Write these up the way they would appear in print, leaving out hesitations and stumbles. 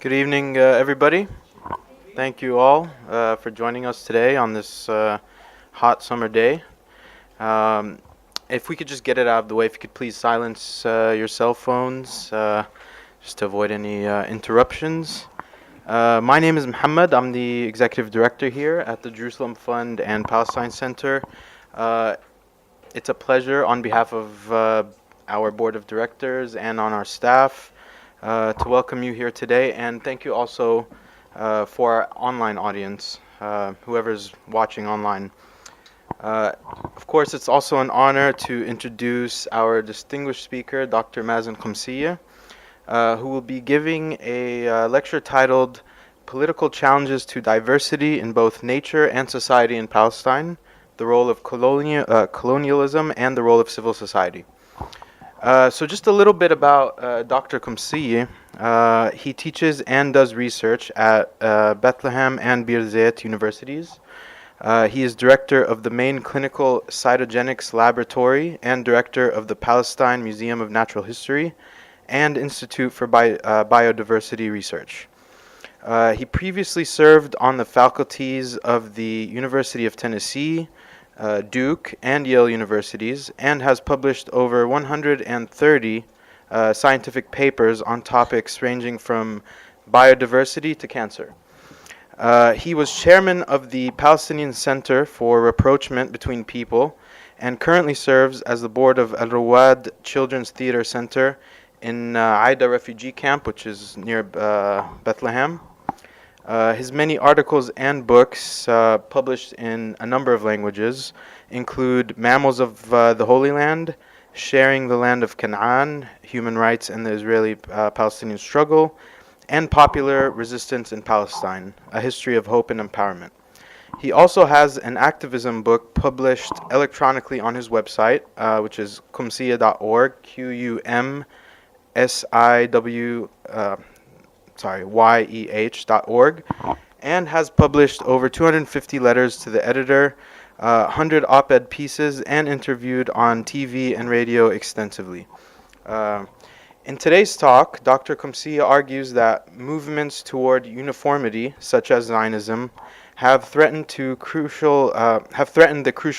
Good evening, everybody. Thank you all for joining us today on this hot summer day. If we could just get it out of the way, if you could please silence your cell phones, just to avoid any interruptions. My name is Muhammad. I'm the executive director here at the Jerusalem Fund and Palestine Center. It's a pleasure on behalf of our board of directors and on our staff to welcome you here today, and thank you also for our online audience, whoever's watching online. Of course, it's also an honor to introduce our distinguished speaker, Dr. Qumsiyeh, who will be giving a lecture titled Political Challenges to Diversity in Both Nature and Society in Palestine, the Role of Colonialism and the Role of Civil Society. So just a little bit about Dr. Qumsiyeh. He teaches and does research at Bethlehem and Biodiversity universities. He is director of the main clinical cytogenics laboratory and director of the Palestine Museum of Natural History and Institute for Biodiversity Research. He previously served on the faculties of the University of Tennessee, Duke, and Yale universities, and has published over 130 scientific papers on topics ranging from biodiversity to cancer. He was chairman of the Palestinian Center for Rapprochement Between People and currently serves as the board of Al Rawad Children's Theater Center in Aida refugee camp, which is near Bethlehem. His many articles and books published in a number of languages include Mammals of the Holy Land, Sharing the Land of Canaan, Human Rights and the Israeli-Palestinian Struggle, and Popular Resistance in Palestine, A History of Hope and Empowerment. He also has an activism book published electronically on his website, which is qumsiyeh.org, YEH.org, and has published over 250 letters to the editor, 100 op-ed pieces, and interviewed on TV and radio extensively. In today's talk, Dr. Qumsiyeh argues that movements toward uniformity, such as Zionism, have threatened the crucial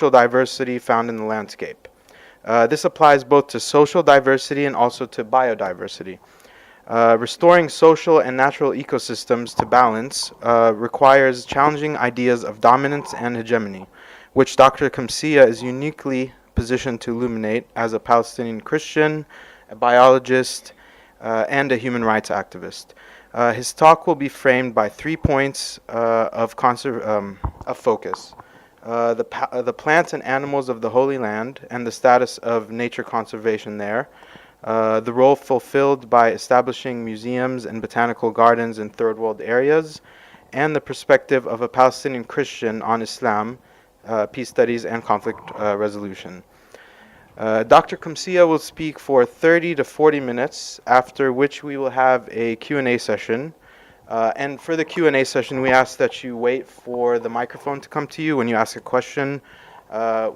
diversity found in the landscape. This applies both to social diversity and also to biodiversity. Restoring social and natural ecosystems to balance requires challenging ideas of dominance and hegemony, which Dr. Qumsiyeh is uniquely positioned to illuminate as a Palestinian Christian, a biologist, and a human rights activist. His talk will be framed by 3 points of focus. The plants and animals of the Holy Land and the status of nature conservation there, the role fulfilled by establishing museums and botanical gardens in third world areas, and the perspective of a Palestinian Christian on Islam, peace studies, and conflict resolution. Dr. Qumsiyeh will speak for 30 to 40 minutes, after which we will have a Q&A session. And for the Q&A session, we ask that you wait for the microphone to come to you when you ask a question.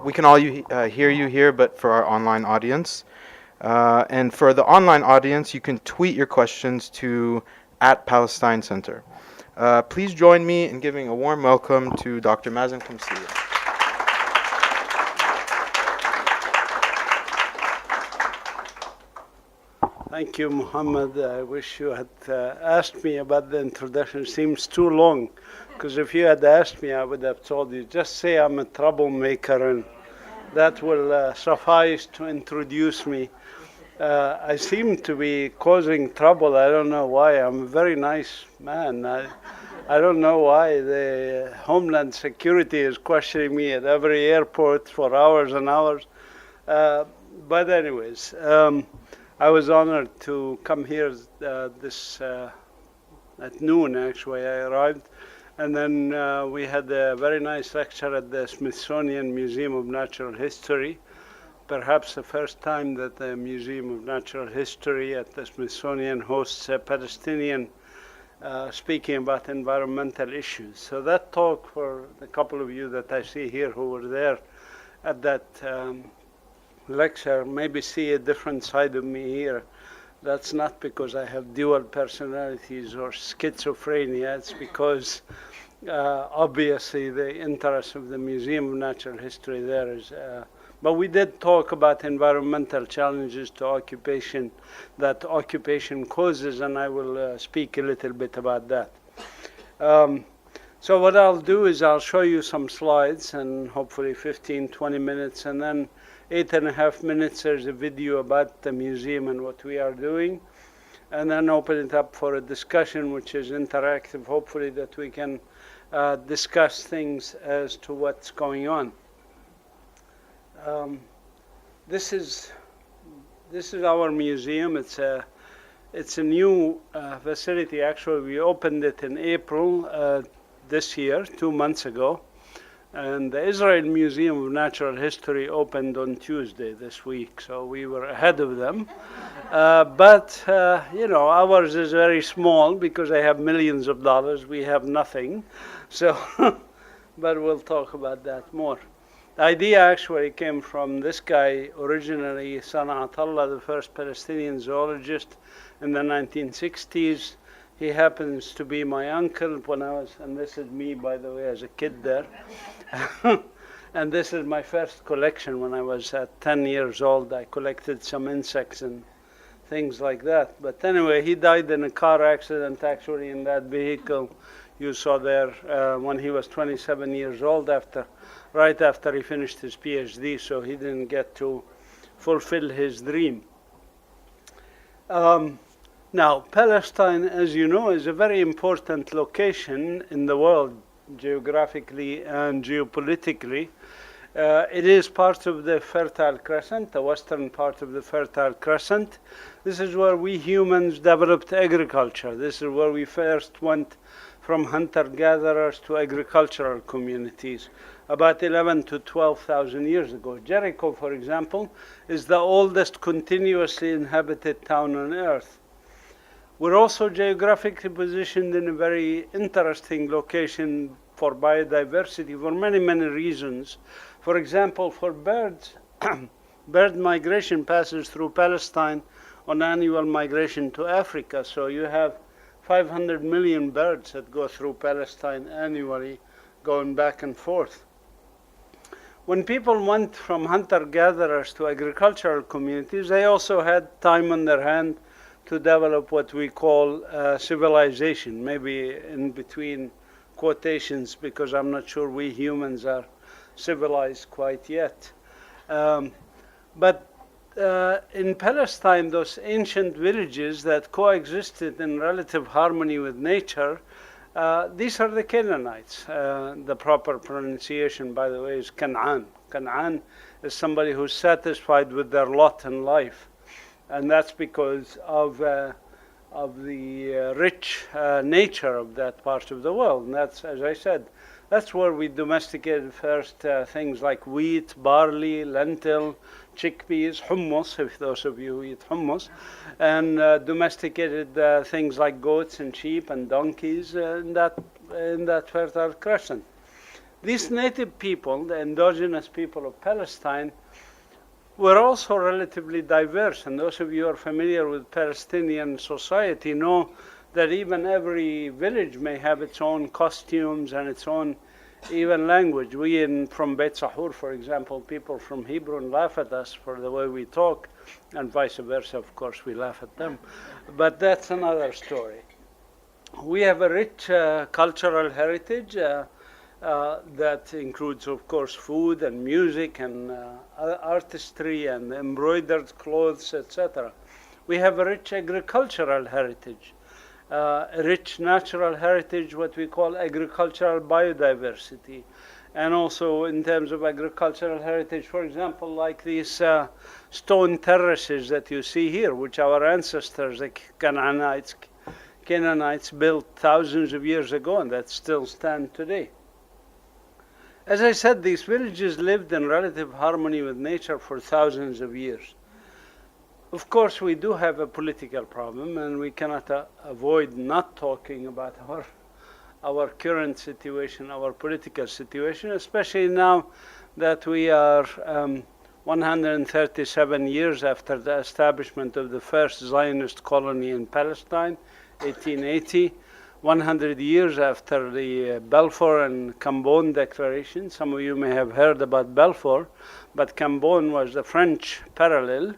We can all hear you here, but for our online audience. And for the online audience, you can tweet your questions to @Palestine Center. Please join me in giving a warm welcome to Dr. Qumsiyeh. Thank you, Muhammad. I wish you had asked me about the introduction. It seems too long, because if you had asked me, I would have told you, just say I'm a troublemaker, and that will suffice to introduce me. I seem to be causing trouble. I don't know why. I'm a very nice man. I don't know why the Homeland Security is questioning me at every airport for hours and hours. But anyways, I was honored to come here at noon, actually. I arrived. And then we had a very nice lecture at the Smithsonian Museum of Natural History. Perhaps the first time that the Museum of Natural History at the Smithsonian hosts a Palestinian speaking about environmental issues. So that talk, for the couple of you that I see here who were there at that lecture, maybe see a different side of me here. That's not because I have dual personalities or schizophrenia. It's because obviously the interest of the Museum of Natural History there is. But we did talk about environmental challenges to occupation that occupation causes, and I will speak a little bit about that. So what I'll do is I'll show you some slides, and hopefully 15, 20 minutes, and then 8.5 minutes there's a video about the museum and what we are doing, and then open it up for a discussion which is interactive, hopefully that we can discuss things as to what's going on. This is our museum. It's a new facility. Actually, we opened it in April this year, 2 months ago. And the Israel Museum of Natural History opened on Tuesday this week, so we were ahead of them. But you know, ours is very small because they have millions of dollars. We have nothing. So, but we'll talk about that more. The idea actually came from this guy originally, Sana'at Allah, the first Palestinian zoologist in the 1960s. He happens to be my uncle when I was, and this is me, by the way, as a kid there. And this is my first collection when I was 10 years old. I collected some insects and things like that. But anyway, he died in a car accident, actually, in that vehicle you saw there when he was 27 years old, right after he finished his PhD, so he didn't get to fulfill his dream. Now, Palestine, as you know, is a very important location in the world, geographically and geopolitically. It is part of the Fertile Crescent, the western part of the Fertile Crescent. This is where we humans developed agriculture. This is where we first went from hunter-gatherers to agricultural communities, about 11 to 12,000 years ago. Jericho, for example, is the oldest continuously inhabited town on earth. We're also geographically positioned in a very interesting location for biodiversity for many, many reasons. For example, for birds, bird migration passes through Palestine on annual migration to Africa. So you have 500 million birds that go through Palestine annually, going back and forth. When people went from hunter-gatherers to agricultural communities, they also had time on their hand to develop what we call civilization, maybe in between quotations, because I'm not sure we humans are civilized quite yet. But in Palestine, those ancient villages that coexisted in relative harmony with nature, these are the Canaanites. The proper pronunciation, by the way, is Canaan. Canaan is somebody who's satisfied with their lot in life. And that's because of the rich nature of that part of the world. And that's, as I said, that's where we domesticated first things like wheat, barley, lentil, chickpeas, hummus, if those of you who eat hummus, and domesticated things like goats and sheep and donkeys in that Fertile Crescent. These native people, the indigenous people of Palestine, were also relatively diverse, and those of you who are familiar with Palestinian society know that even every village may have its own costumes and its own even language. From Beit Sahur, for example, people from Hebron laugh at us for the way we talk, and vice versa, of course, we laugh at them. But that's another story. We have a rich cultural heritage that includes, of course, food and music and artistry and embroidered clothes, etc. We have a rich agricultural heritage, a rich natural heritage, what we call agricultural biodiversity. And also in terms of agricultural heritage, for example, like these stone terraces that you see here, which our ancestors, the Canaanites built thousands of years ago, and that still stand today. As I said, these villages lived in relative harmony with nature for thousands of years. Of course, we do have a political problem, and we cannot avoid not talking about our current situation, our political situation, especially now that we are 137 years after the establishment of the first Zionist colony in Palestine, 1880. 100 years after the Balfour and Cambon Declaration. Some of you may have heard about Balfour, but Cambon was the French parallel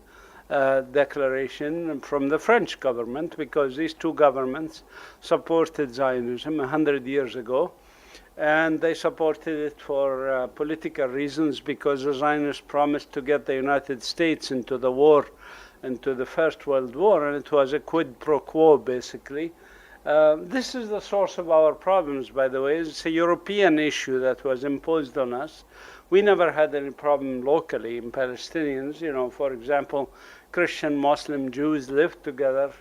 declaration from the French government, because these two governments supported Zionism 100 years ago. And they supported it for political reasons, because the Zionists promised to get the United States into the war, into the First World War, and it was a quid pro quo, basically. This is the source of our problems, by the way. It's a European issue that was imposed on us. We never had any problem locally in Palestinians. You know, for example, Christian, Muslim, Jews lived together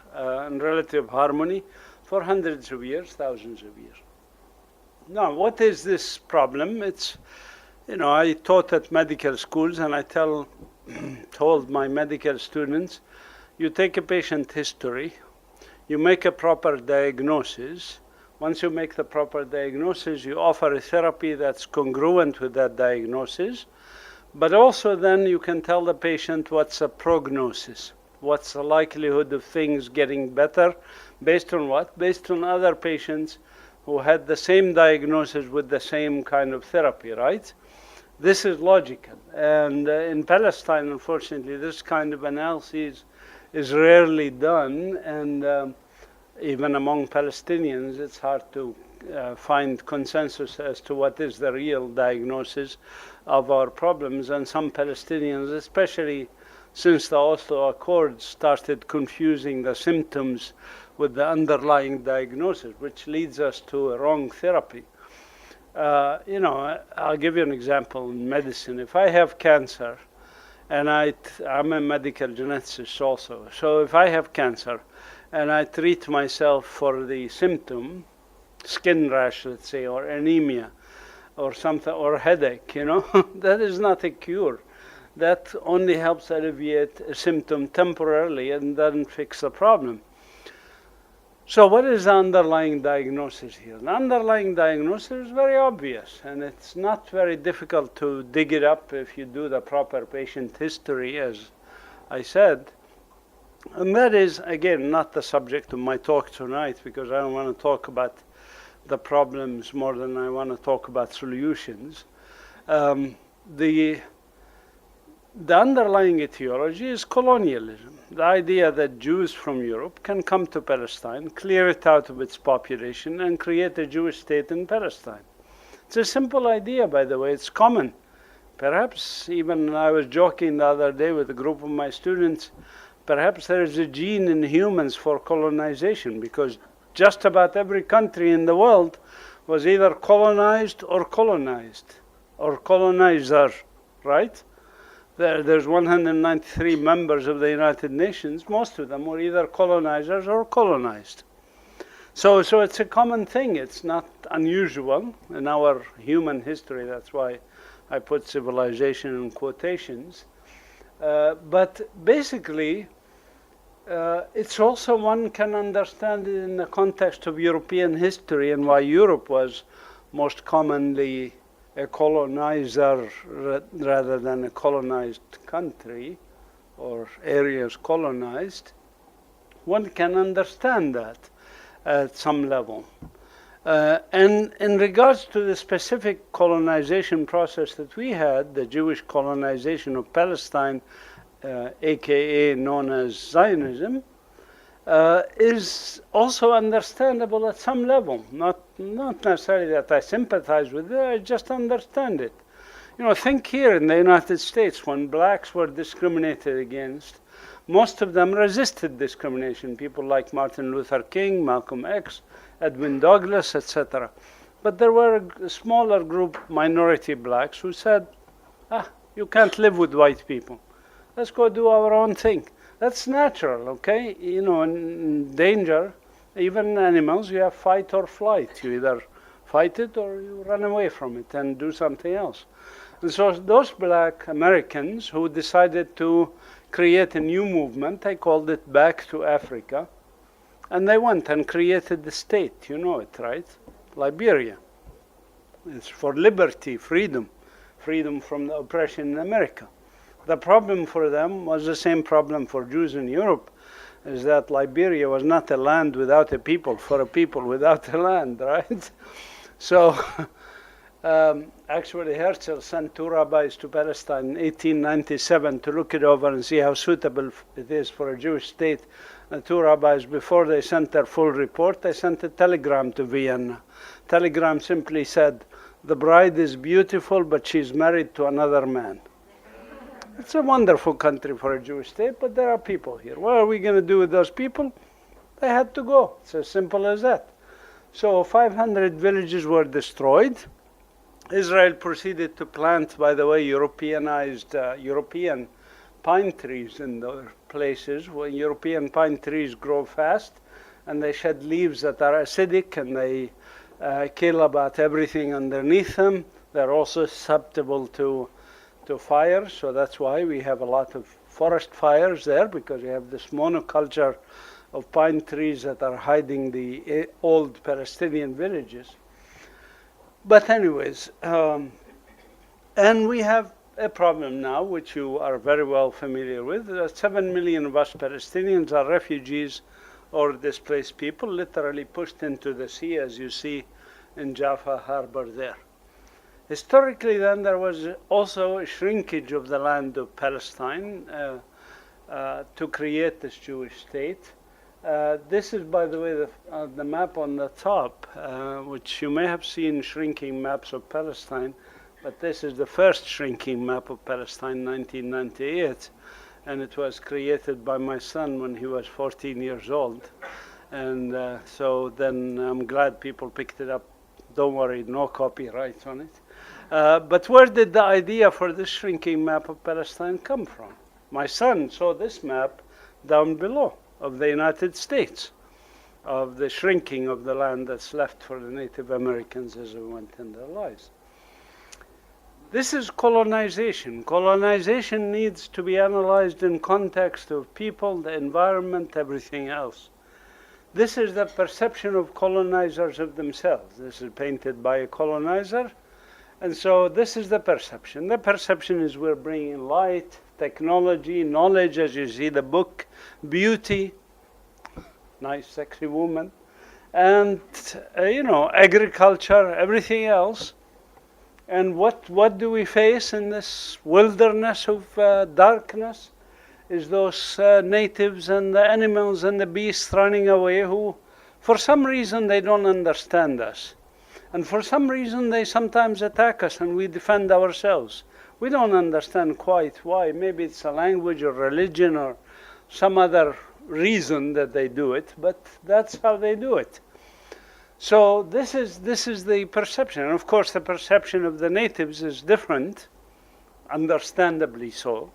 in relative harmony for hundreds of years, thousands of years. Now, what is this problem? It's, you know, I taught at medical schools, and I told my medical students, you take a patient history, you make a proper diagnosis. Once you make the proper diagnosis, you offer a therapy that's congruent with that diagnosis. But also then you can tell the patient what's a prognosis. What's the likelihood of things getting better? Based on what? Based on other patients who had the same diagnosis with the same kind of therapy, right? This is logical. And in Palestine, unfortunately, this kind of analysis is rarely done, and even among Palestinians, it's hard to find consensus as to what is the real diagnosis of our problems. And some Palestinians, especially since the Oslo Accords, started confusing the symptoms with the underlying diagnosis, which leads us to a wrong therapy. You know, I'll give you an example in medicine. If I have cancer, and I'm a medical geneticist also. So if I have cancer and I treat myself for the symptom, skin rash, let's say, or anemia, or something, or headache, you know, that is not a cure. That only helps alleviate a symptom temporarily and doesn't fix the problem. So what is the underlying diagnosis here? The underlying diagnosis is very obvious, and it's not very difficult to dig it up if you do the proper patient history, as I said. And that is, again, not the subject of my talk tonight, because I don't want to talk about the problems more than I want to talk about solutions. The underlying etiology is colonialism. The idea that Jews from Europe can come to Palestine, clear it out of its population, and create a Jewish state in Palestine. It's a simple idea, by the way. It's common. Perhaps even I was joking the other day with a group of my students, perhaps there is a gene in humans for colonization, because just about every country in the world was either colonized or colonized, or colonizer, right? There's 193 members of the United Nations. Most of them were either colonizers or colonized. So it's a common thing. It's not unusual in our human history. That's why I put civilization in quotations. But basically, it's also, one can understand it in the context of European history and why Europe was most commonly a colonizer rather than a colonized country or areas colonized. One can understand that at some level. And in regards to the specific colonization process that we had, the Jewish colonization of Palestine, aka known as Zionism, is also understandable at some level. Not necessarily that I sympathize with it, I just understand it. You know, think here in the United States, when blacks were discriminated against, most of them resisted discrimination. People like Martin Luther King, Malcolm X, Edwin Douglas, etc. But there were a smaller group, minority blacks, who said, you can't live with white people. Let's go do our own thing. That's natural, okay? You know, in danger, even animals, you have fight or flight. You either fight it or you run away from it and do something else. And so those black Americans who decided to create a new movement, they called it Back to Africa, and they went and created the state. You know it, right? Liberia. It's for liberty, freedom from the oppression in America. The problem for them was the same problem for Jews in Europe, is that Liberia was not a land without a people, for a people without a land, right? So actually Herzl sent two rabbis to Palestine in 1897 to look it over and see how suitable it is for a Jewish state. The two rabbis, before they sent their full report, they sent a telegram to Vienna. Telegram simply said, "The bride is beautiful, but she's married to another man." It's a wonderful country for a Jewish state, but there are people here. What are we going to do with those people? They had to go. It's as simple as that. So 500 villages were destroyed. Israel proceeded to plant, by the way, European pine trees in those places. When European pine trees grow fast and they shed leaves that are acidic and they kill about everything underneath them, they're also susceptible to fire. So that's why we have a lot of forest fires there, because we have this monoculture of pine trees that are hiding the old Palestinian villages. But anyways, and we have a problem now, which you are very well familiar with. 7 million of us Palestinians are refugees or displaced people, literally pushed into the sea, as you see in Jaffa harbor there. Historically then, there was also a shrinkage of the land of Palestine to create this Jewish state. This is, by the way, the map on the top, which you may have seen shrinking maps of Palestine, but this is the first shrinking map of Palestine, 1998, and it was created by my son when he was 14 years old. And so then I'm glad people picked it up. Don't worry, no copyright on it. But where did the idea for this shrinking map of Palestine come from? My son saw this map down below of the United States, of the shrinking of the land that's left for the Native Americans as they went in their lives. This is colonization. Colonization needs to be analyzed in context of people, the environment, everything else. This is the perception of colonizers of themselves. This is painted by a colonizer. And so this is the perception. The perception is we're bringing light, technology, knowledge, as you see the book, beauty, nice sexy woman, and agriculture, everything else. And what do we face in this wilderness of darkness? Is those natives and the animals and the beasts running away who, for some reason, they don't understand us. And for some reason, they sometimes attack us and we defend ourselves. We don't understand quite why. Maybe it's a language or religion or some other reason that they do it, but that's how they do it. So this is the perception. And of course, the perception of the natives is different, understandably so.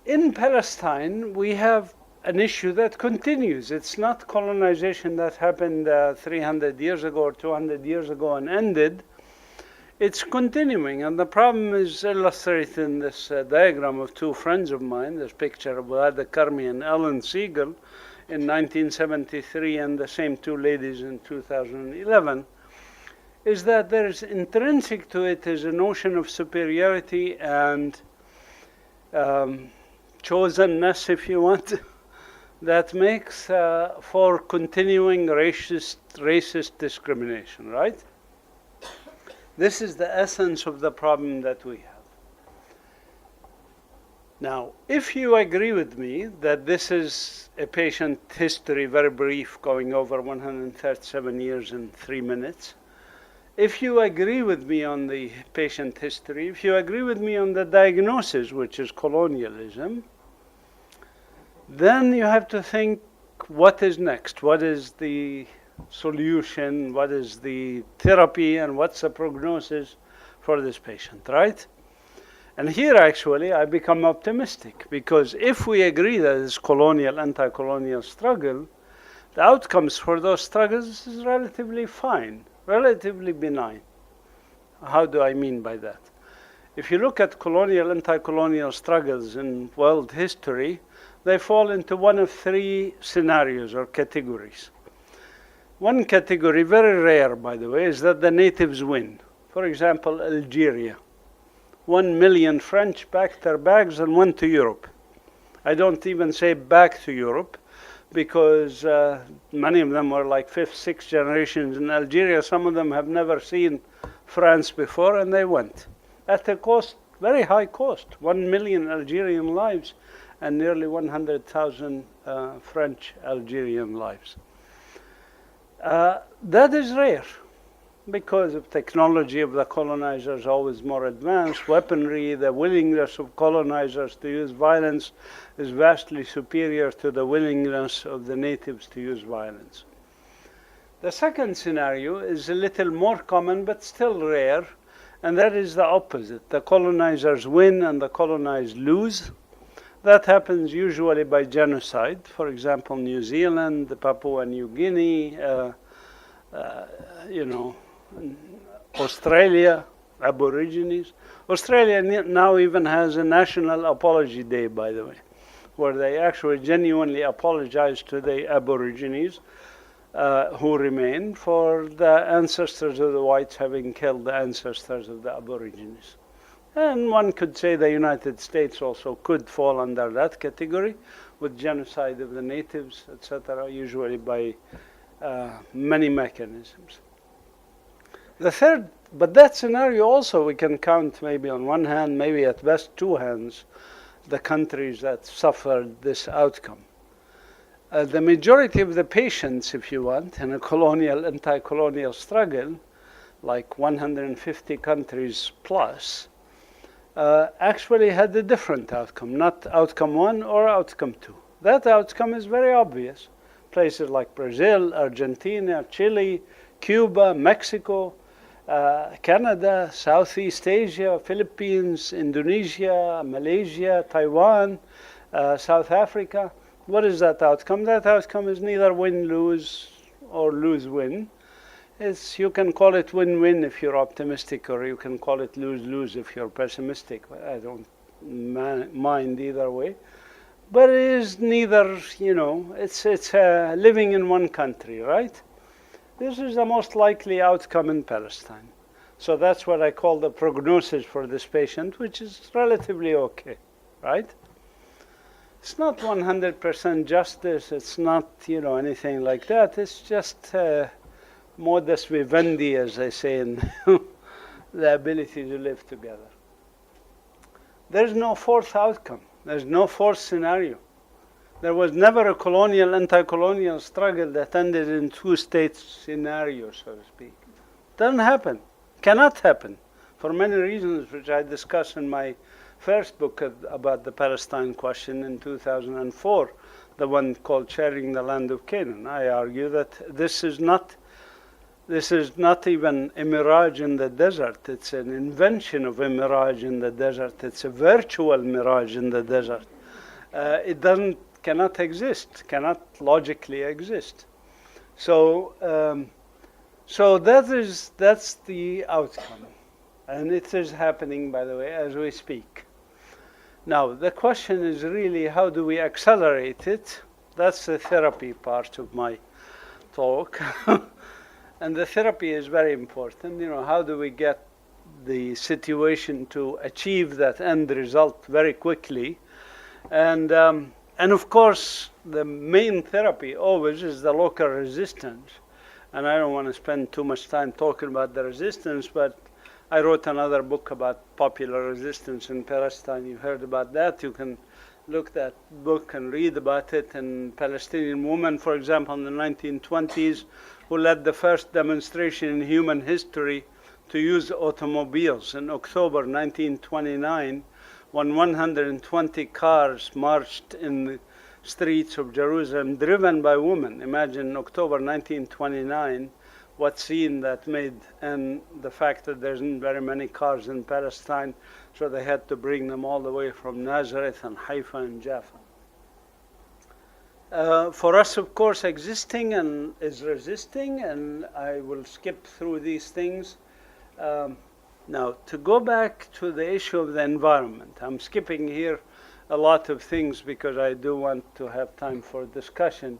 In Palestine, we have an issue that continues. It's not colonization that happened 300 years ago or 200 years ago and ended. It's continuing, and the problem is illustrated in this diagram of two friends of mine, this picture of Dr Qumsiyeh and Ellen Siegel in 1973 and the same two ladies in 2011, is that there is intrinsic to it is a notion of superiority and chosenness, if you want, that makes for continuing racist discrimination, right? This is the essence of the problem that we have. Now, if you agree with me that this is a patient history, very brief, going over 137 years in 3 minutes, if you agree with me on the patient history, if you agree with me on the diagnosis, which is colonialism, then you have to think, what is next? What is the solution? What is the therapy? And what's the prognosis for this patient, right? And here, actually, I become optimistic, because if we agree that it's colonial, anti-colonial struggle, the outcomes for those struggles is relatively fine, relatively benign. How do I mean by that? If you look at colonial, anti-colonial struggles in world history, they fall into one of three scenarios or categories. One category, very rare by the way, is that the natives win. For example, Algeria 1 million French packed their bags and went to Europe. I don't even say back to Europe, because many of them were like 5th, 6th generations in Algeria. Some of them have never seen France before, and they went. At a cost, very high cost, 1 million Algerian lives and nearly 100,000 French Algerian lives. That is rare, because of technology of the colonizers always more advanced, weaponry, the willingness of colonizers to use violence is vastly superior to the willingness of the natives to use violence. The second scenario is a little more common but still rare, and that is the opposite. The colonizers win and the colonized lose. That happens usually by genocide. For example, New Zealand, Papua New Guinea, Australia, Aborigines. Australia now even has a National Apology Day, by the way, where they actually genuinely apologize to the Aborigines who remain for the ancestors of the whites having killed the ancestors of the Aborigines. And one could say the United States also could fall under that category, with genocide of the natives, etc., usually by many mechanisms. The third, but that scenario also we can count maybe on one hand, maybe at best two hands, the countries that suffered this outcome. The majority of the patients, if you want, in a colonial, anti-colonial struggle, like 150 countries plus, actually had a different outcome, not outcome one or outcome two. That outcome is very obvious. Places like Brazil, Argentina, Chile, Cuba, Mexico, Canada, Southeast Asia, Philippines, Indonesia, Malaysia, Taiwan, South Africa. What is that outcome? That outcome is neither win-lose or lose-win. You can call it win-win if you're optimistic, or you can call it lose-lose if you're pessimistic. I don't mind either way. But it is neither, it's living in one country, right? This is the most likely outcome in Palestine. So that's what I call the prognosis for this patient, which is relatively okay, right? It's not 100% justice. It's not, anything like that. It's just modus vivendi, as they say, in the ability to live together. There's no fourth outcome. There's no fourth scenario. There was never a colonial, anti-colonial struggle that ended in two-state scenario, so to speak. Doesn't happen. Cannot happen, for many reasons, which I discuss in my first book about the Palestine question in 2004, the one called Sharing the Land of Canaan. I argue that this is not even a mirage in the desert. It's an invention of a mirage in the desert. It's a virtual mirage in the desert. It cannot exist, cannot logically exist. So that's the outcome. And it is happening, by the way, as we speak. Now, the question is really, how do we accelerate it? That's the therapy part of my talk. And the therapy is very important. How do we get the situation to achieve that end result very quickly? And of course, the main therapy always is the local resistance. And I don't want to spend too much time talking about the resistance, but I wrote another book about popular resistance in Palestine. You heard about that. You can look that book and read about it. And Palestinian woman, for example, in the 1920s, who led the first demonstration in human history to use automobiles in October 1929, when 120 cars marched in the streets of Jerusalem, driven by women. Imagine October 1929, what scene that made, and the fact that there isn't very many cars in Palestine, so they had to bring them all the way from Nazareth and Haifa and Jaffa. For us, of course, existing and is resisting, and I will skip through these things. Now, to go back to the issue of the environment, I'm skipping here a lot of things because I do want to have time for discussion.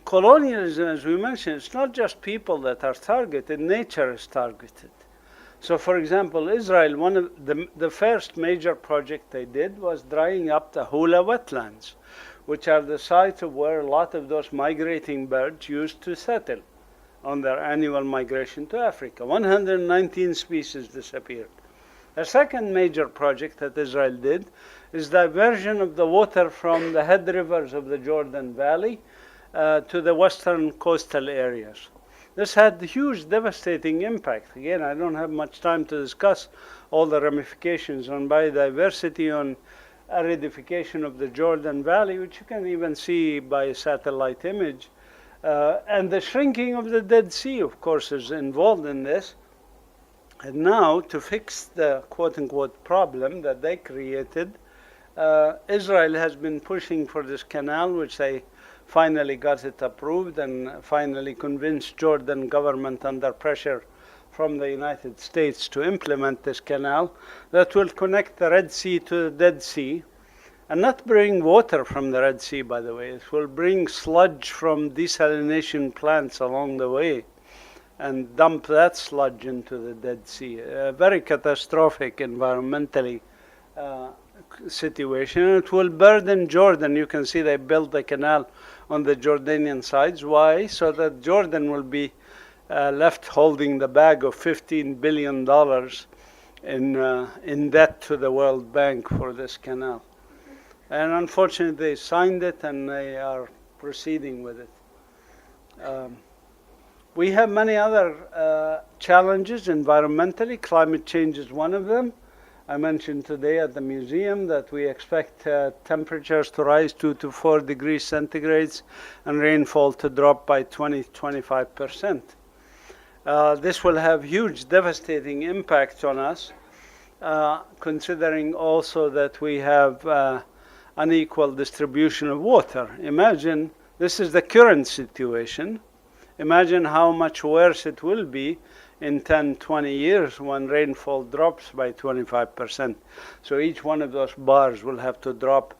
Colonialism, as we mentioned, it's not just people that are targeted, nature is targeted. So, for example, Israel, one of the first major project they did was drying up the Hula wetlands, which are the site of where a lot of those migrating birds used to settle on their annual migration to Africa. 119 species disappeared. A second major project that Israel did is diversion of the water from the head rivers of the Jordan Valley to the western coastal areas. This had huge devastating impact. Again, I don't have much time to discuss all the ramifications on biodiversity, on aridification of the Jordan Valley, which you can even see by satellite image. And the shrinking of the Dead Sea, of course, is involved in this. And now, to fix the quote-unquote problem that they created, Israel has been pushing for this canal, which they finally got it approved and finally convinced Jordan government under pressure from the United States to implement this canal that will connect the Red Sea to the Dead Sea and not bring water from the Red Sea, by the way. It will bring sludge from desalination plants along the way and dump that sludge into the Dead Sea. A very catastrophic environmentally situation. It will burden Jordan. You can see they built the canal on the Jordanian sides. Why? So that Jordan will be left holding the bag of $15 billion in debt to the World Bank for this canal. And unfortunately, they signed it and they are proceeding with it. We have many other challenges environmentally. Climate change is one of them. I mentioned today at the museum that we expect temperatures to rise 2 to 4 degrees centigrade and rainfall to drop by 20-25%. This will have huge devastating impact on us, considering also that we have unequal distribution of water. Imagine, this is the current situation. Imagine how much worse it will be in 10, 20 years when rainfall drops by 25%. So each one of those bars will have to drop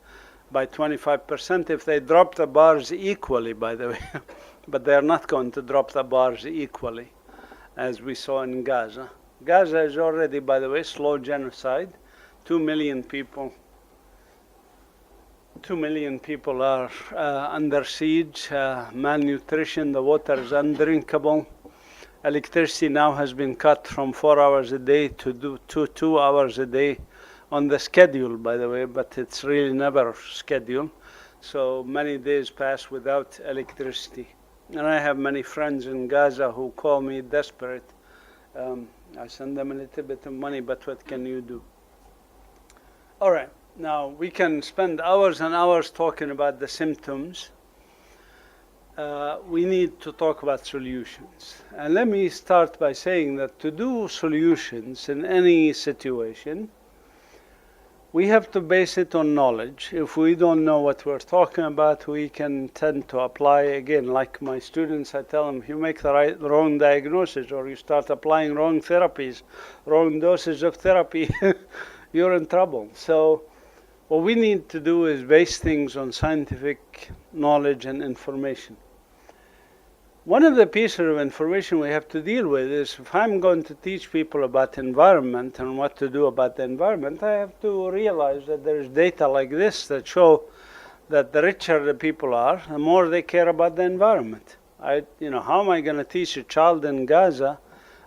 by 25% if they drop the bars equally, by the way. But they're not going to drop the bars equally, as we saw in Gaza. Gaza is already, by the way, slow genocide. 2 million people. 2 million people are under siege, malnutrition, the water is undrinkable. Electricity now has been cut from 4 hours a day to 2 hours a day on the schedule, by the way, but it's really never scheduled. So many days pass without electricity. And I have many friends in Gaza who call me desperate. I send them a little bit of money, but what can you do? All right. Now, we can spend hours and hours talking about the symptoms. We need to talk about solutions. And let me start by saying that to do solutions in any situation, we have to base it on knowledge. If we don't know what we're talking about, we can tend to apply, again, like my students, I tell them, if you make the wrong diagnosis or you start applying wrong therapies, wrong doses of therapy, you're in trouble. So what we need to do is base things on scientific knowledge and information. One of the pieces of information we have to deal with is if I'm going to teach people about environment and what to do about the environment, I have to realize that there's data like this that show that the richer the people are, the more they care about the environment. How am I going to teach a child in Gaza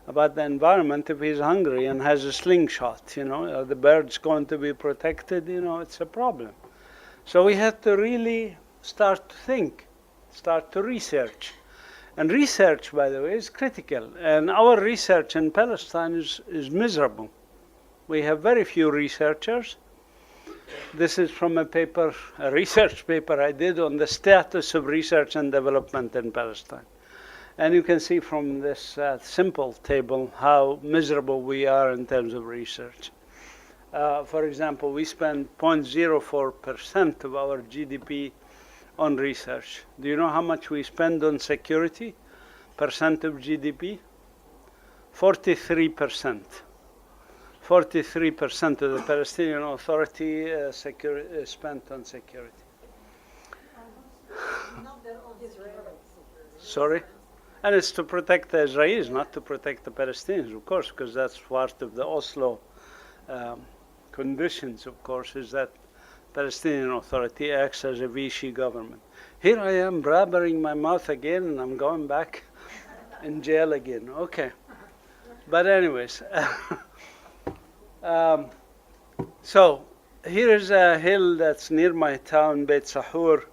about the environment if he's hungry and has a slingshot? Are the birds going to be protected? It's a problem. So we have to really start to think, start to research. And research, by the way, is critical. And our research in Palestine is miserable. We have very few researchers. This is from a research paper I did on the status of research and development in Palestine. And you can see from this simple table how miserable we are in terms of research. For example, we spend 0.04% of our GDP on research. Do you know how much we spend on security? Percent of GDP? 43%. 43% of the Palestinian Authority spent on security. Sorry? And it's to protect the Israelis, not to protect the Palestinians, of course, because that's part of the Oslo conditions, of course, is that Palestinian Authority acts as a Vichy government. Here I am blabbering my mouth again, and I'm going back in jail again. Okay. But anyways, so here is a hill that's near my town, Beit Sahur,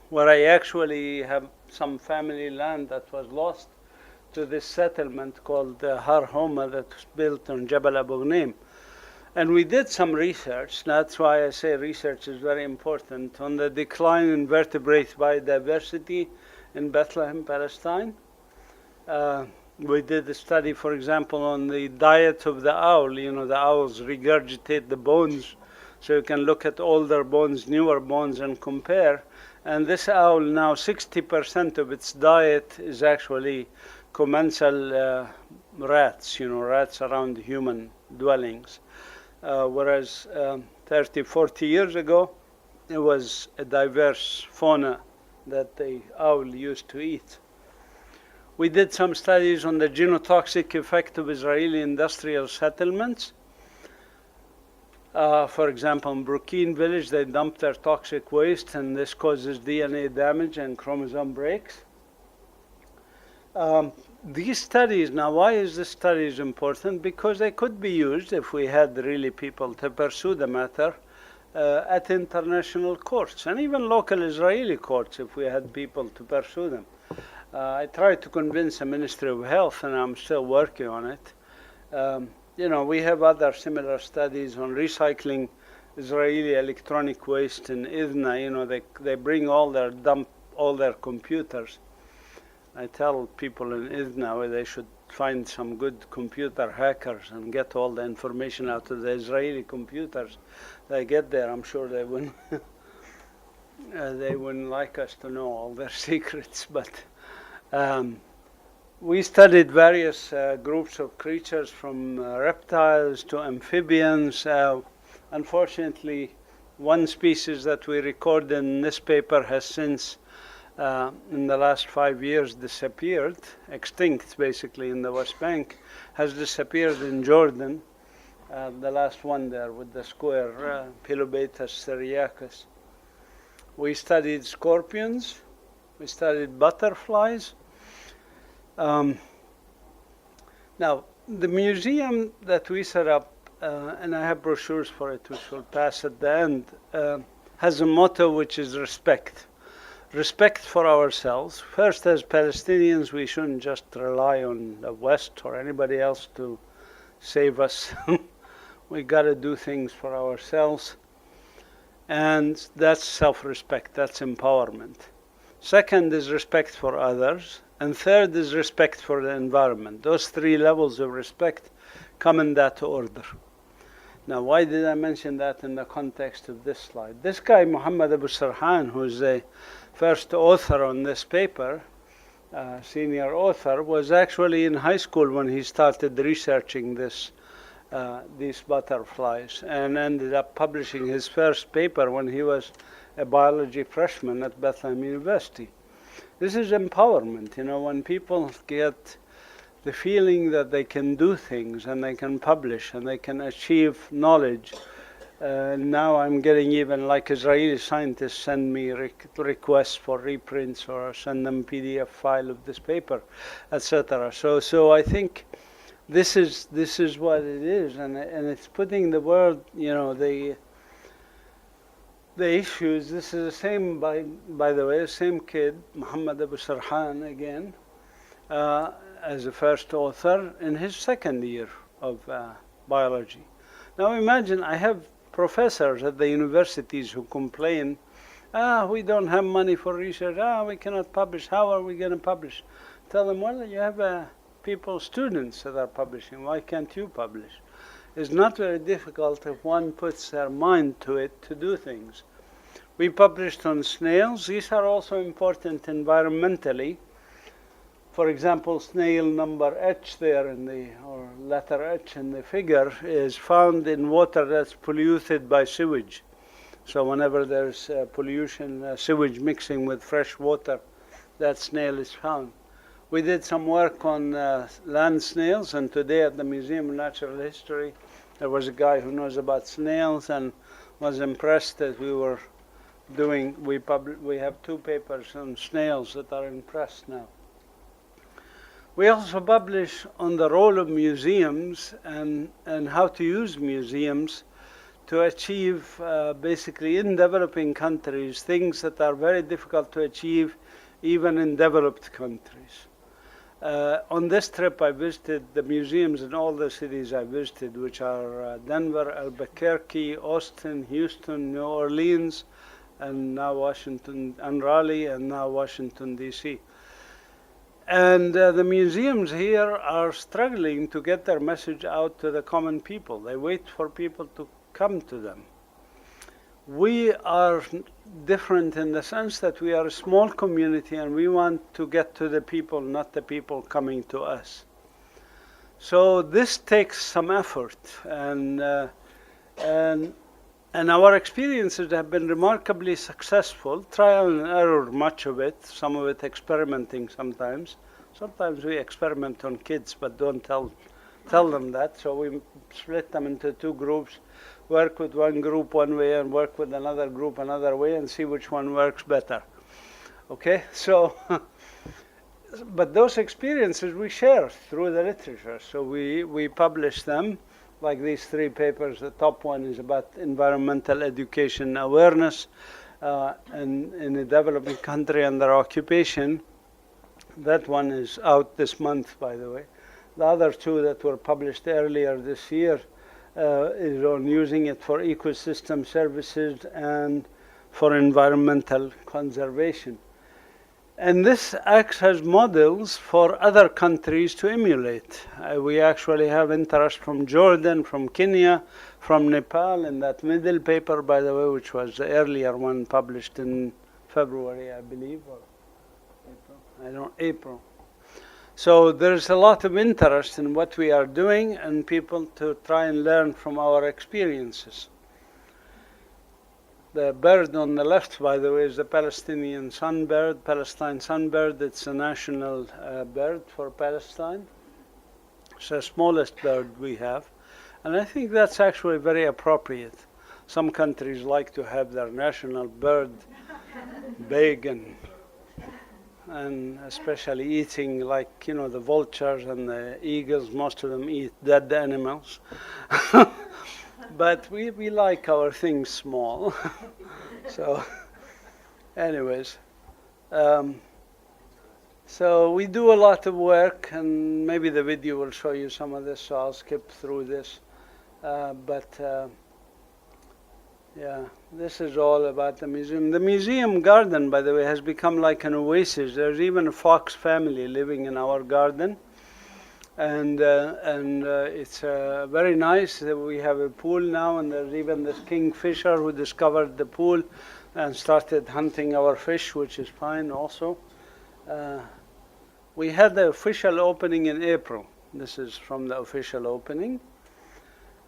where I actually have some family land that was lost to this settlement called Har Homa that was built on Jabal Abu Ghnaim. And we did some research, that's why I say research is very important, on the decline in vertebrate biodiversity in Bethlehem, Palestine. We did a study, for example, on the diet of the owl. You know, the owls regurgitate the bones, so you can look at older bones, newer bones, and compare. And this owl now, 60% of its diet is actually commensal rats, you know, rats around human dwellings. Whereas 30, 40 years ago, it was a diverse fauna that the owl used to eat. We did some studies on the genotoxic effect of Israeli industrial settlements. For example, in Brooklyn village, they dump their toxic waste, and this causes DNA damage and chromosome breaks. These studies, now why is this studies important? Because they could be used, if we had really people to pursue the matter, at international courts, and even local Israeli courts, if we had people to pursue them. I tried to convince the Ministry of Health, and I'm still working on it. You know, we have other similar studies on recycling Israeli electronic waste in Idna. You know, they bring dump all their computers. I tell people in Idna where they should find some good computer hackers and get all the information out of the Israeli computers. They get there, I'm sure they wouldn't. They wouldn't like us to know all their secrets, but we studied various groups of creatures, from reptiles to amphibians. Unfortunately, one species that we recorded in this paper has since, in the last 5 years, disappeared, extinct basically in the West Bank, has disappeared in Jordan, the last one there with the square, Pilobatus syriacus. We studied scorpions, we studied butterflies. Now, the museum that we set up, and I have brochures for it which will pass at the end, has a motto which is respect. Respect for ourselves. First, as Palestinians, we shouldn't just rely on the West or anybody else to save us. We got to do things for ourselves. And that's self-respect, that's empowerment. Second is respect for others. And third is respect for the environment. Those three levels of respect come in that order. Now, why did I mention that in the context of this slide? This guy, Muhammad Abu Sarhan, who's the first author on this paper, senior author, was actually in high school when he started researching these butterflies, and ended up publishing his first paper when he was a biology freshman at Bethlehem University. This is empowerment, you know, when people get the feeling that they can do things and they can publish and they can achieve knowledge. Now I'm getting, even like Israeli scientists send me requests for reprints or send them PDF file of this paper, etc. So I think this is what it is, and it's putting the world, you know, the issues. This is the same, by the way, the same kid, Muhammad Abu Sarhan again, as a first author in his second year of biology. Now imagine, I have professors at the universities who complain, we don't have money for research, we cannot publish, how are we going to publish? Tell them, well, you have students that are publishing, why can't you publish? It's not very difficult if one puts their mind to it to do things. We published on snails. These are also important environmentally. For example, snail number H there or letter H in the figure is found in water that's polluted by sewage. So whenever there's pollution, sewage mixing with fresh water, that snail is found. We did some work on land snails, and today at the Museum of Natural History, there was a guy who knows about snails and was impressed that we were doing, we have 2 papers on snails that are in press now. We also publish on the role of museums and how to use museums to achieve, basically in developing countries, things that are very difficult to achieve even in developed countries. On this trip, I visited the museums in all the cities I visited, which are Denver, Albuquerque, Austin, Houston, New Orleans, and now Washington, and Raleigh, and now Washington, D.C. And the museums here are struggling to get their message out to the common people. They wait for people to come to them. We are different in the sense that we are a small community and we want to get to the people, not the people coming to us. So this takes some effort, and our experiences have been remarkably successful. Trial and error, much of it, some of it experimenting sometimes. Sometimes we experiment on kids, but don't tell them that. So we split them into 2 groups. Work with one group one way and work with another group another way and see which one works better. Okay, so, but those experiences we share through the literature. So we publish them, like these 3 papers. The top one is about environmental education awareness in a developing country under occupation. That one is out this month, by the way. The other 2 that were published earlier this year is on using it for ecosystem services and for environmental conservation. And this acts as models for other countries to emulate. We actually have interest from Jordan, from Kenya, from Nepal, in that middle paper, by the way, which was the earlier one published in February, I believe, or April. So there's a lot of interest in what we are doing and people to try and learn from our experiences. The bird on the left, by the way, is the Palestinian Sunbird, Palestine Sunbird. It's a national bird for Palestine. It's the smallest bird we have. And I think that's actually very appropriate. Some countries like to have their national bird big and especially eating, like, you know, the vultures and the eagles. Most of them eat dead animals. But we like our things small. So anyways, so we do a lot of work, and maybe the video will show you some of this, so I'll skip through this. Yeah, this is all about the museum. The museum garden, by the way, has become like an oasis. There's even a fox family living in our garden. And it's very nice. We have a pool now, and there's even this kingfisher who discovered the pool and started hunting our fish, which is fine also. We had the official opening in April. This is from the official opening.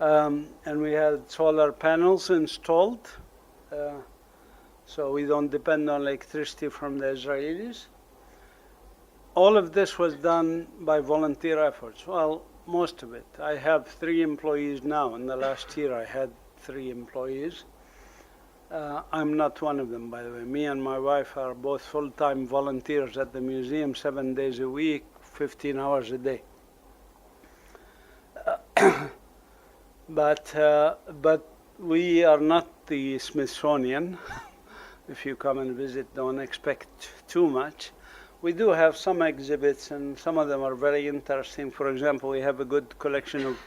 And we had solar panels installed, so we don't depend on electricity from the Israelis. All of this was done by volunteer efforts. Well, most of it. I have 3 employees now. In the last year, I had 3 employees. I'm not one of them, by the way. Me and my wife are both full-time volunteers at the museum, 7 days a week, 15 hours a day. But we are not the Smithsonian. If you come and visit, don't expect too much. We do have some exhibits, and some of them are very interesting. For example, we have a good collection of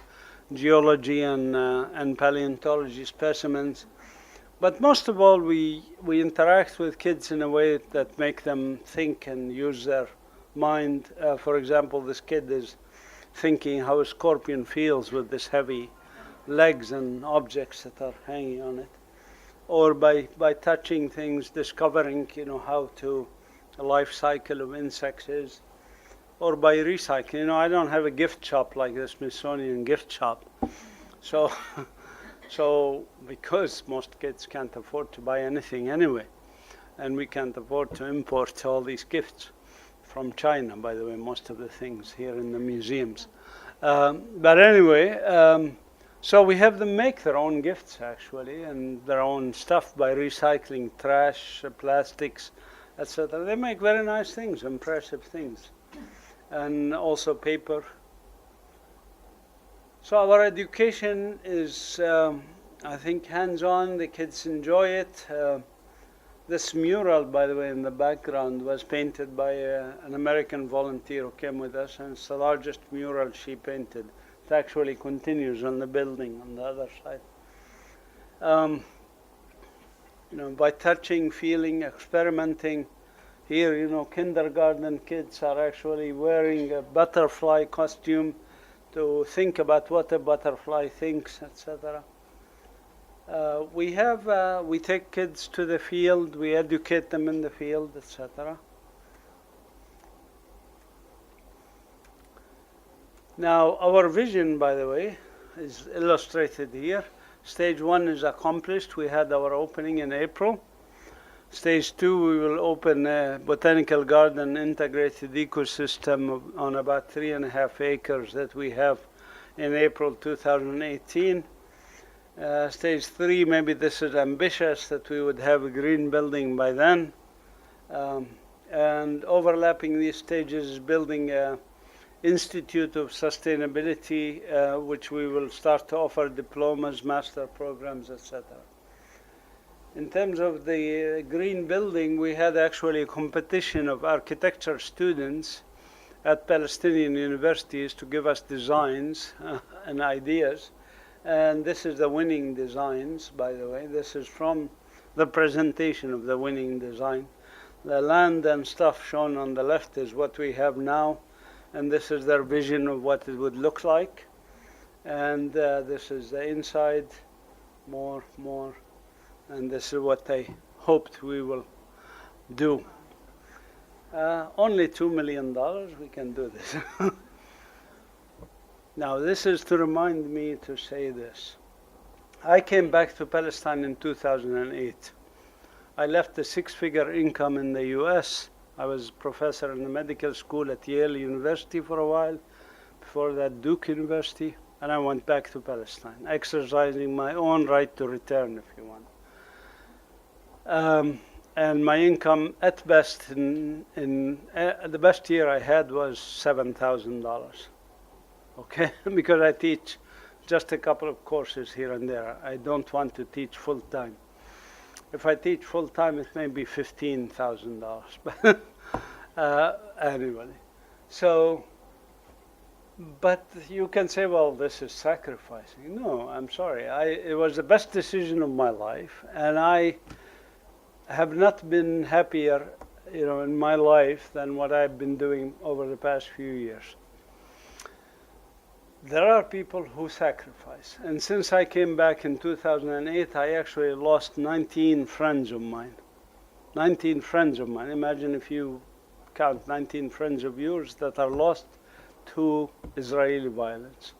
geology and paleontology specimens. But most of all, we interact with kids in a way that make them think and use their mind. For example, this kid is thinking how a scorpion feels with this heavy legs and objects that are hanging on it, or by touching things, discovering, you know, how to the life cycle of insects is, or by recycling. You know, I don't have a gift shop like the Smithsonian gift shop, so because most kids can't afford to buy anything anyway, and we can't afford to import all these gifts. from China, by the way, most of the things here in the museums. But anyway, so we have them make their own gifts, actually, and their own stuff by recycling trash, plastics, etc. They make very nice things, impressive things, and also paper. So our education is, I think, hands-on. The kids enjoy it. This mural, by the way, in the background was painted by an American volunteer who came with us, and it's the largest mural she painted. It actually continues on the building on the other side. You know, by touching, feeling, experimenting. Here, you know, kindergarten kids are actually wearing a butterfly costume to think about what a butterfly thinks, etc. We take kids to the field, we educate them in the field, etc. Now, our vision, by the way, is illustrated here. Stage 1 is accomplished. We had our opening in April. Stage 2, we will open a botanical garden integrated ecosystem on about 3.5 acres that we have in April 2018. Stage 3, maybe this is ambitious, that we would have a green building by then. And overlapping these stages is building an Institute of Sustainability, which we will start to offer diplomas, master programs, etc. In terms of the green building, we had actually a competition of architecture students at Palestinian universities to give us designs and ideas. And this is the winning designs, by the way. This is from the presentation of the winning design. The land and stuff shown on the left is what we have now, and this is their vision of what it would look like. And this is the inside, more, and this is what they hoped we will do. Only $2 million, we can do this. Now, this is to remind me to say this. I came back to Palestine in 2008. I left a 6-figure income in the US. I was professor in the medical school at Yale University for a while, before that Duke University, and I went back to Palestine, exercising my own right to return, if you want. And my income, at best, the best year I had was $7,000. Okay, because I teach just a couple of courses here and there. I don't want to teach full time. If I teach full time, it may be $15,000. But anyway, so, but you can say, well, this is sacrificing. No, I'm sorry. It was the best decision of my life, and I have not been happier, you know, in my life than what I've been doing over the past few years. There are people who sacrifice. And since I came back in 2008, I actually lost 19 friends of mine. 19 friends of mine. Imagine if you count 19 friends of yours that are lost to Israeli violence.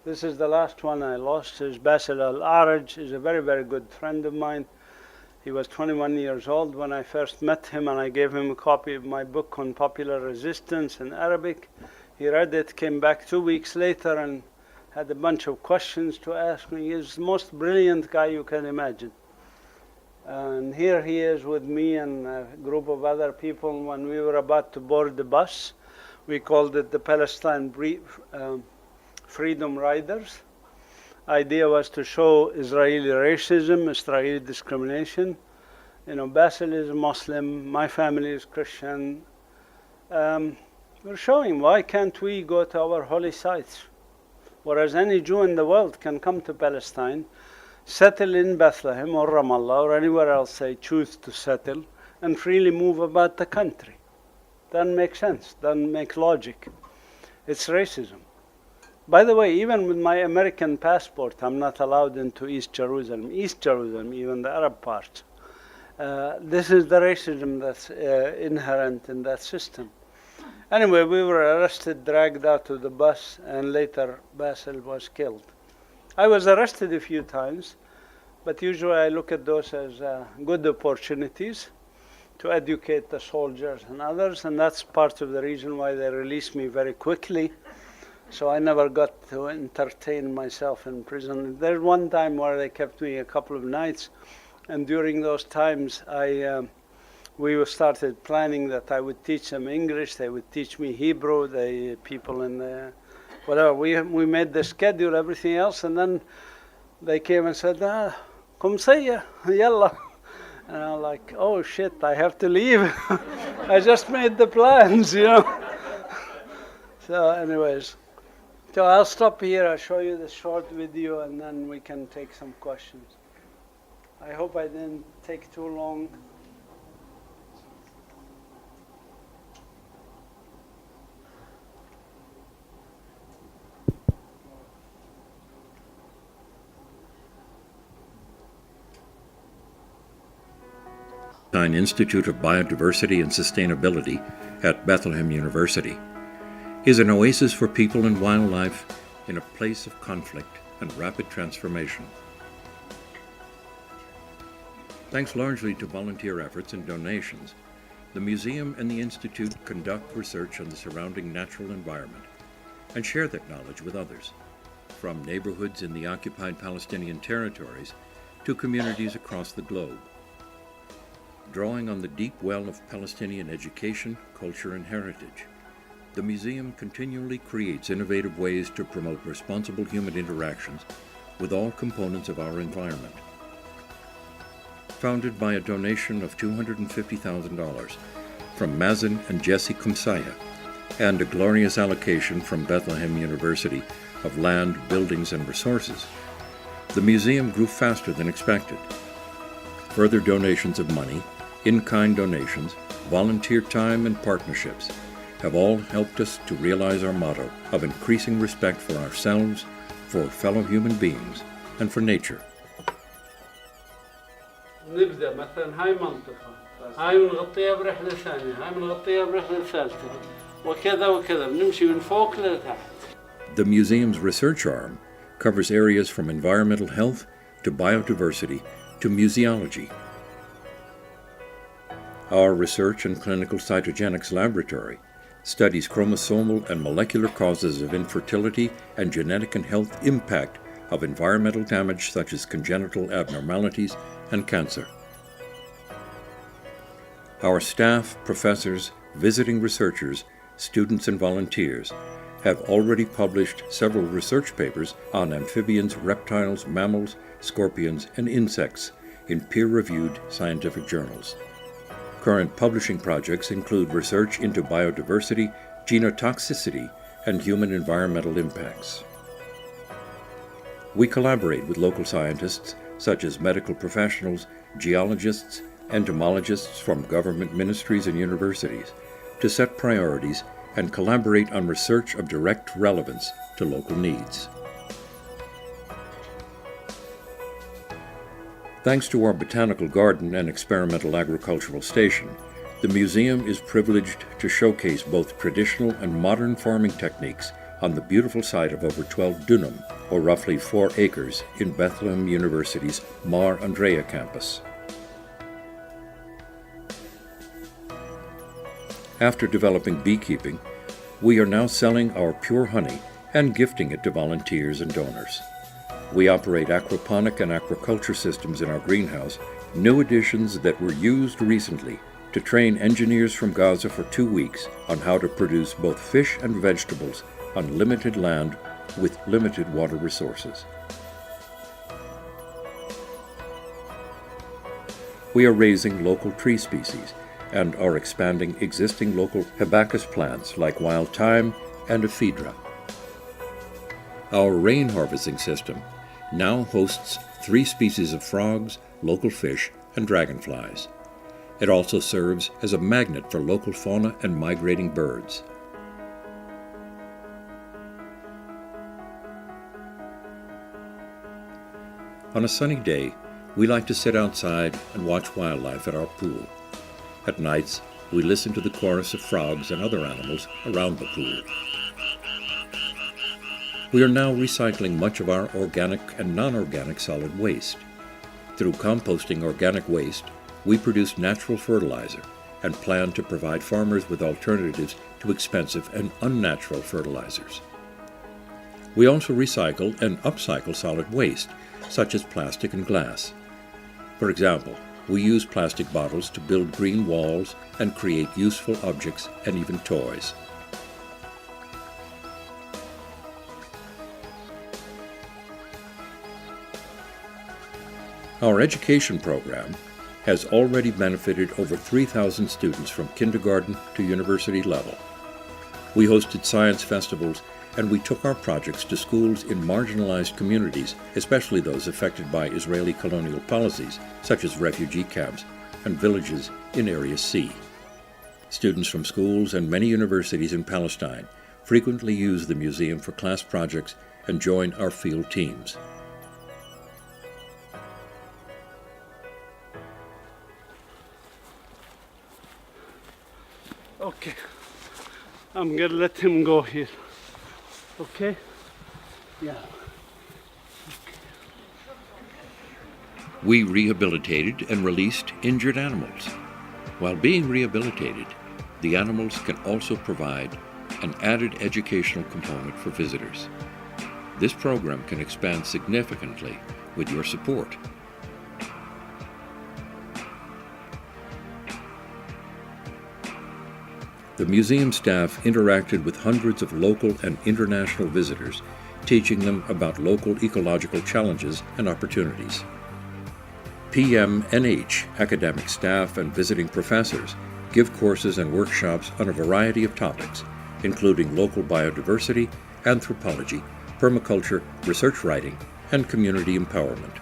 This is the last one I lost. Is Basil al-Araj. Is a very, very good friend of mine. He was 21 years old when I first met him, and I gave him a copy of my book on popular resistance in Arabic. He read it, came back 2 weeks later, and had a bunch of questions to ask me. He's the most brilliant guy you can imagine. And here he is with me and a group of other people. When we were about to board the bus, we called it the Palestine Freedom Riders. Idea was to show Israeli racism, Israeli discrimination. You know, Basil is Muslim, my family is Christian. We're showing why can't we go to our holy sites? Whereas any Jew in the world can come to Palestine, settle in Bethlehem or Ramallah or anywhere else they choose to settle, and freely move about the country. Doesn't make sense, doesn't make logic. It's racism. By the way, even with my American passport, I'm not allowed into East Jerusalem, even the Arab part. This is the racism that's inherent in that system. Anyway, we were arrested, dragged out of the bus, and later Basil was killed. I was arrested a few times, but usually I look at those as good opportunities to educate the soldiers and others, and that's part of the reason why they released me very quickly. So I never got to entertain myself in prison. There's one time where they kept me a couple of nights, and during those times we started planning that I would teach them English, they would teach me Hebrew, the people in the, whatever. We made the schedule, everything else, and then they came and said, Qumsiyeh, yalla. And I'm like, oh shit, I have to leave. I just made the plans, you know. So anyways, so I'll stop here, I'll show you the short video, and then we can take some questions. I hope I didn't take too long. Palestine Institute of Biodiversity and Sustainability at Bethlehem University is an oasis for people and wildlife in a place of conflict and rapid transformation. Thanks largely to volunteer efforts and donations, the museum and the Institute conduct research on the surrounding natural environment and share that knowledge with others, from neighborhoods in the occupied Palestinian territories to communities across the globe. Drawing on the deep well of Palestinian education, culture, and heritage, the museum continually creates innovative ways to promote responsible human interactions with all components of our environment. Founded by a donation of $250,000 from Mazen and Jesse Qumsiyeh, and a glorious allocation from Bethlehem University of land, buildings, and resources, the museum grew faster than expected. Further donations of money, in-kind donations, volunteer time, and partnerships have all helped us to realize our motto of increasing respect for ourselves, for fellow human beings, and for nature. نبدأ مثلا هاي منطقة، هاي بنغطيها برحلة ثانية، هاي بنغطيها برحلة ثالثة، وكذا وكذا بنمشي من فوق لتحت. The museum's research arm covers areas from environmental health to biodiversity to museology. Our research and clinical cytogenics laboratory studies chromosomal and molecular causes of infertility and genetic and health impact of environmental damage such as congenital abnormalities and cancer. Our staff, professors, visiting researchers, students, and volunteers have already published several research papers on amphibians, reptiles, mammals, scorpions, and insects in peer-reviewed scientific journals. Current publishing projects include research into biodiversity, genotoxicity, and human environmental impacts. We collaborate with local scientists such as medical professionals, geologists, entomologists from government ministries and universities to set priorities and collaborate on research of direct relevance to local needs. Thanks to our botanical garden and experimental agricultural station, the museum is privileged to showcase both traditional and modern farming techniques on the beautiful site of over 12 dunam, or roughly 4 acres, in Bethlehem University's Mar Andrea campus. After developing beekeeping, we are now selling our pure honey and gifting it to volunteers and donors. We operate aquaponic and aquaculture systems in our greenhouse, new additions that were used recently to train engineers from Gaza for 2 weeks on how to produce both fish and vegetables on limited land with limited water resources. We are raising local tree species and are expanding existing local hibiscus plants like wild thyme and ephedra. Our rain harvesting system now hosts 3 species of frogs, local fish, and dragonflies. It also serves as a magnet for local fauna and migrating birds. On a sunny day, we like to sit outside and watch wildlife at our pool. At nights, we listen to the chorus of frogs and other animals around the pool. We are now recycling much of our organic and non-organic solid waste. Through composting organic waste, we produce natural fertilizer and plan to provide farmers with alternatives to expensive and unnatural fertilizers. We also recycle and upcycle solid waste, such as plastic and glass. For example, we use plastic bottles to build green walls and create useful objects and even toys. Our education program has already benefited over 3,000 students from kindergarten to university level. We hosted science festivals, and we took our projects to schools in marginalized communities, especially those affected by Israeli colonial policies, such as refugee camps and villages in Area C. Students from schools and many universities in Palestine frequently use the museum for class projects and join our field teams. Okay, I'm gonna let him go here. Okay? Yeah. We rehabilitated and released injured animals. While being rehabilitated, the animals can also provide an added educational component for visitors. This program can expand significantly with your support. The museum staff interacted with hundreds of local and international visitors, teaching them about local ecological challenges and opportunities. PMNH academic staff and visiting professors give courses and workshops on a variety of topics, including local biodiversity, anthropology, permaculture, research writing, and community empowerment.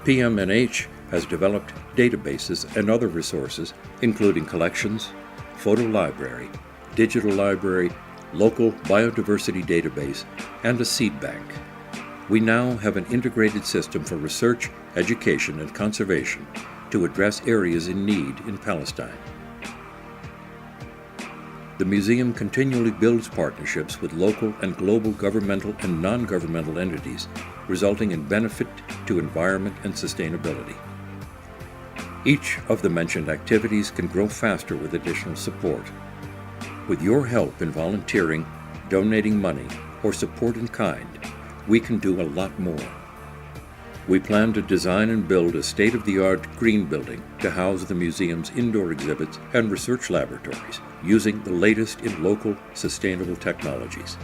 PMNH has developed databases and other resources, including collections, photo library, digital library, local biodiversity database, and a seed bank. We now have an integrated system for research, education, and conservation to address areas in need in Palestine. The museum continually builds partnerships with local and global governmental and non-governmental entities, resulting in benefit to environment and sustainability. Each of the mentioned activities can grow faster with additional support. With your help in volunteering, donating money, or support in kind, we can do a lot more. We plan to design and build a state-of-the-art green building to house the museum's indoor exhibits and research laboratories, using the latest in local sustainable technologies.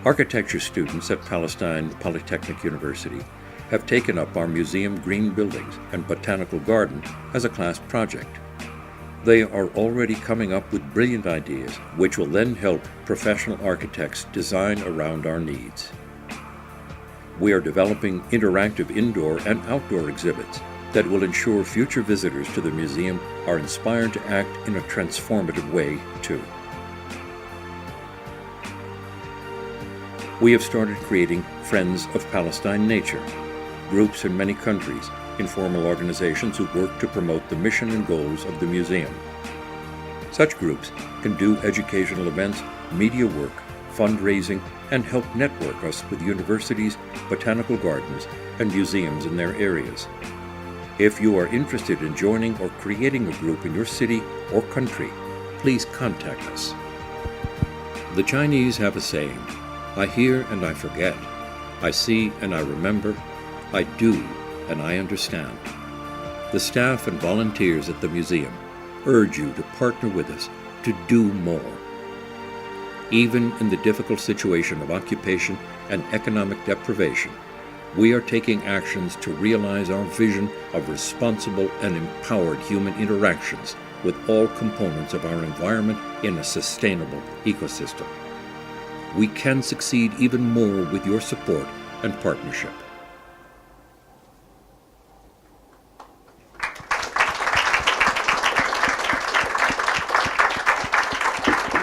Architecture students at Palestine Polytechnic University have taken up our museum green buildings and botanical garden as a class project. They are already coming up with brilliant ideas, which will then help professional architects design around our needs. We are developing interactive indoor and outdoor exhibits that will ensure future visitors to the museum are inspired to act in a transformative way, too. We have started creating Friends of Palestine Nature, groups in many countries, informal organizations who work to promote the mission and goals of the museum. Such groups can do educational events, media work, fundraising, and help network us with universities, botanical gardens, and museums in their areas. If you are interested in joining or creating a group in your city or country, please contact us. The Chinese have a saying, "I hear and I forget. I see and I remember. I do and I understand." The staff and volunteers at the museum urge you to partner with us to do more. Even in the difficult situation of occupation and economic deprivation, we are taking actions to realize our vision of responsible and empowered human interactions with all components of our environment in a sustainable ecosystem. We can succeed even more with your support and partnership.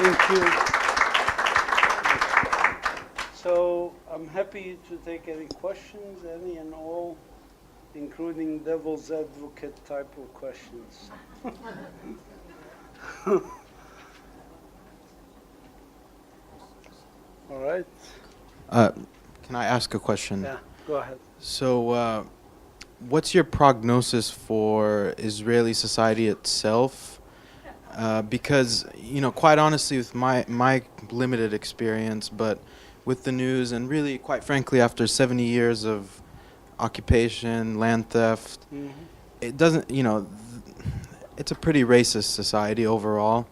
Thank you. So I'm happy to take any questions, any and all, including devil's advocate type of questions. All right. Can I ask a question? Yeah. Go ahead. So, what's your prognosis for Israeli society itself? Because, quite honestly, with my limited experience, but with the news, and really, quite frankly, after 70 years of occupation, land theft, it doesn't, it's a pretty racist society overall.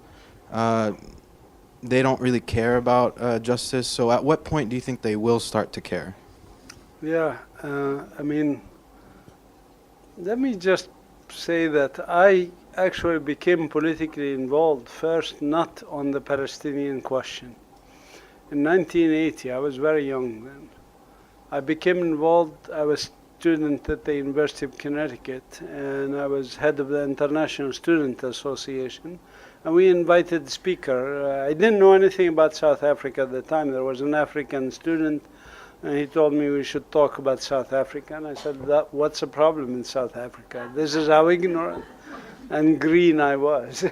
They don't really care about justice. So at what point do you think they will start to care? Yeah, let me just say that I actually became politically involved first not on the Palestinian question. In 1980, I was very young then. I became involved, I was a student at the University of Connecticut, and I was head of the International Student Association, and we invited the speaker. I didn't know anything about South Africa at the time. There was an African student, and he told me we should talk about South Africa, and I said, what's the problem in South Africa? This is how ignorant and green I was.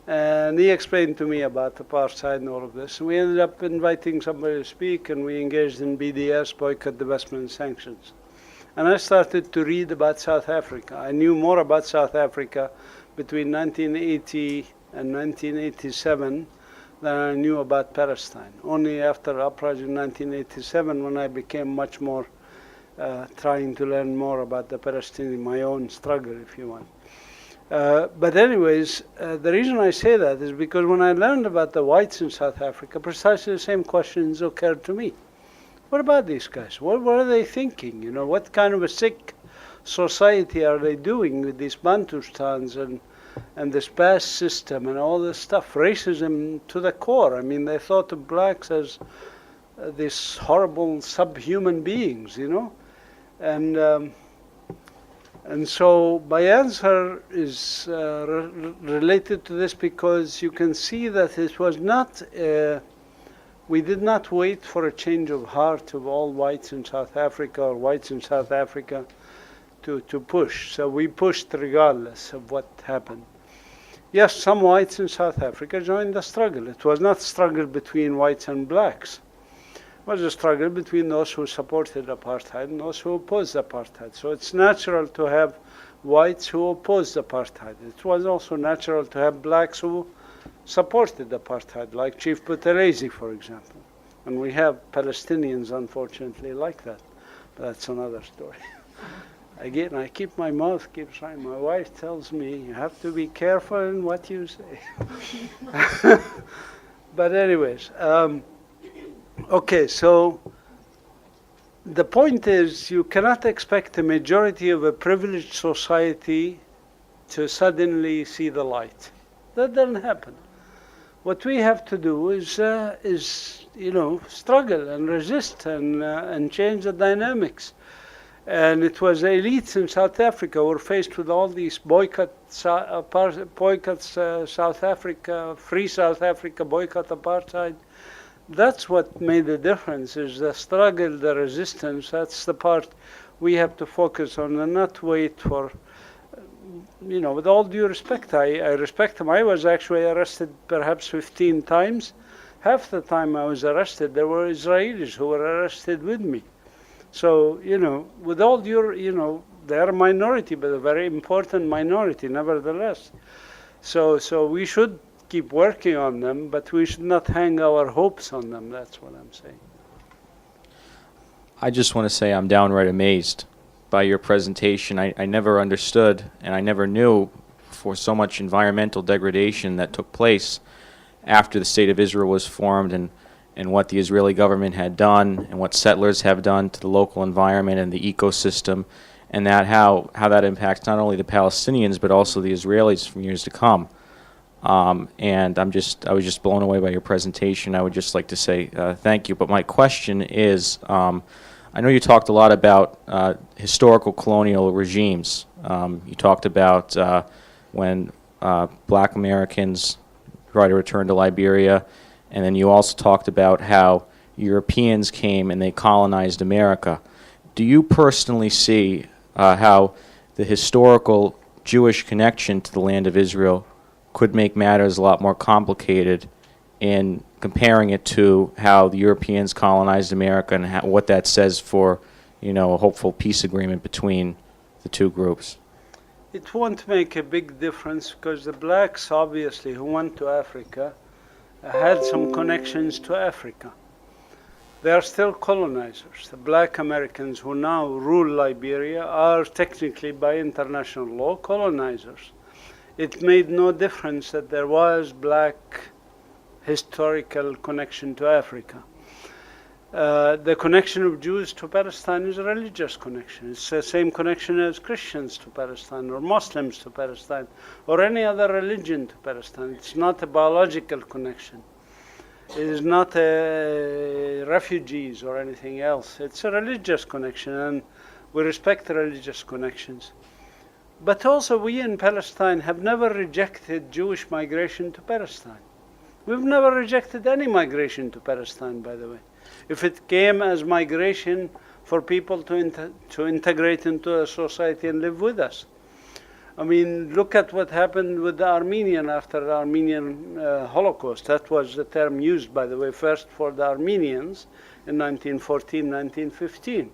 And he explained to me about apartheid and all of this. And we ended up inviting somebody to speak, and we engaged in BDS, boycott, divestment, and sanctions. And I started to read about South Africa. I knew more about South Africa between 1980 and 1987 than I knew about Palestine. Only after uprising in 1987 when I became much more trying to learn more about the Palestinian, my own struggle, if you want. But anyways, the reason I say that is because when I learned about the whites in South Africa, precisely the same questions occurred to me. What about these guys? What are they thinking? What kind of a sick society are they doing with these Bantustans and this caste system and all this stuff? Racism to the core. I mean, they thought of blacks as these horrible subhuman beings, And so my answer is related to this because you can see that it was not, we did not wait for a change of heart of all whites in South Africa or whites in South Africa to push. So we pushed regardless of what happened. Yes, some whites in South Africa joined the struggle. It was not a struggle between whites and blacks. It was a struggle between those who supported apartheid and those who opposed apartheid. So it's natural to have whites who opposed apartheid. It was also natural to have blacks who supported apartheid, like Chief Buthelezi, for example. And we have Palestinians, unfortunately, like that. But that's another story. Again, I keep my mouth keeps running. My wife tells me, you have to be careful in what you say. But anyways, okay, so the point is you cannot expect a majority of a privileged society to suddenly see the light. That doesn't happen. What we have to do is struggle and resist and change the dynamics. And it was the elites in South Africa who were faced with all these boycotts, South Africa, free South Africa, boycott apartheid. That's what made the difference, is the struggle, the resistance. That's the part we have to focus on and not wait for, with all due respect, I respect them. I was actually arrested perhaps 15 times. Half the time I was arrested, there were Israelis who were arrested with me. So, with all due, they are a minority, but a very important minority nevertheless. So we should keep working on them, but we should not hang our hopes on them. That's what I'm saying. I just want to say I'm downright amazed by your presentation. I never understood and I never knew for so much environmental degradation that took place after the State of Israel was formed, and what the Israeli government had done and what settlers have done to the local environment and the ecosystem, and that how that impacts not only the Palestinians but also the Israelis from years to come. And I was just blown away by your presentation. I would just like to say thank you. But my question is, I know you talked a lot about historical colonial regimes. You talked about when black Americans tried to return to Liberia, and then you also talked about how Europeans came and they colonized America. Do you personally see how the historical Jewish connection to the land of Israel could make matters a lot more complicated in comparing it to how the Europeans colonized America and what that says for, a hopeful peace agreement between the two groups? It won't make a big difference because the blacks, obviously, who went to Africa, had some connections to Africa. They are still colonizers. The black Americans who now rule Liberia are technically, by international law, colonizers. It made no difference that there was black historical connection to Africa. The connection of Jews to Palestine is a religious connection. It's the same connection as Christians to Palestine, or Muslims to Palestine, or any other religion to Palestine. It's not a biological connection. It is not refugees or anything else. It's a religious connection, and we respect the religious connections. But also, we in Palestine have never rejected Jewish migration to Palestine. We've never rejected any migration to Palestine, by the way. If it came as migration for people to integrate into a society and live with us. I mean, look at what happened with the Armenian after the Armenian Holocaust. That was the term used, by the way, first for the Armenians in 1914, 1915.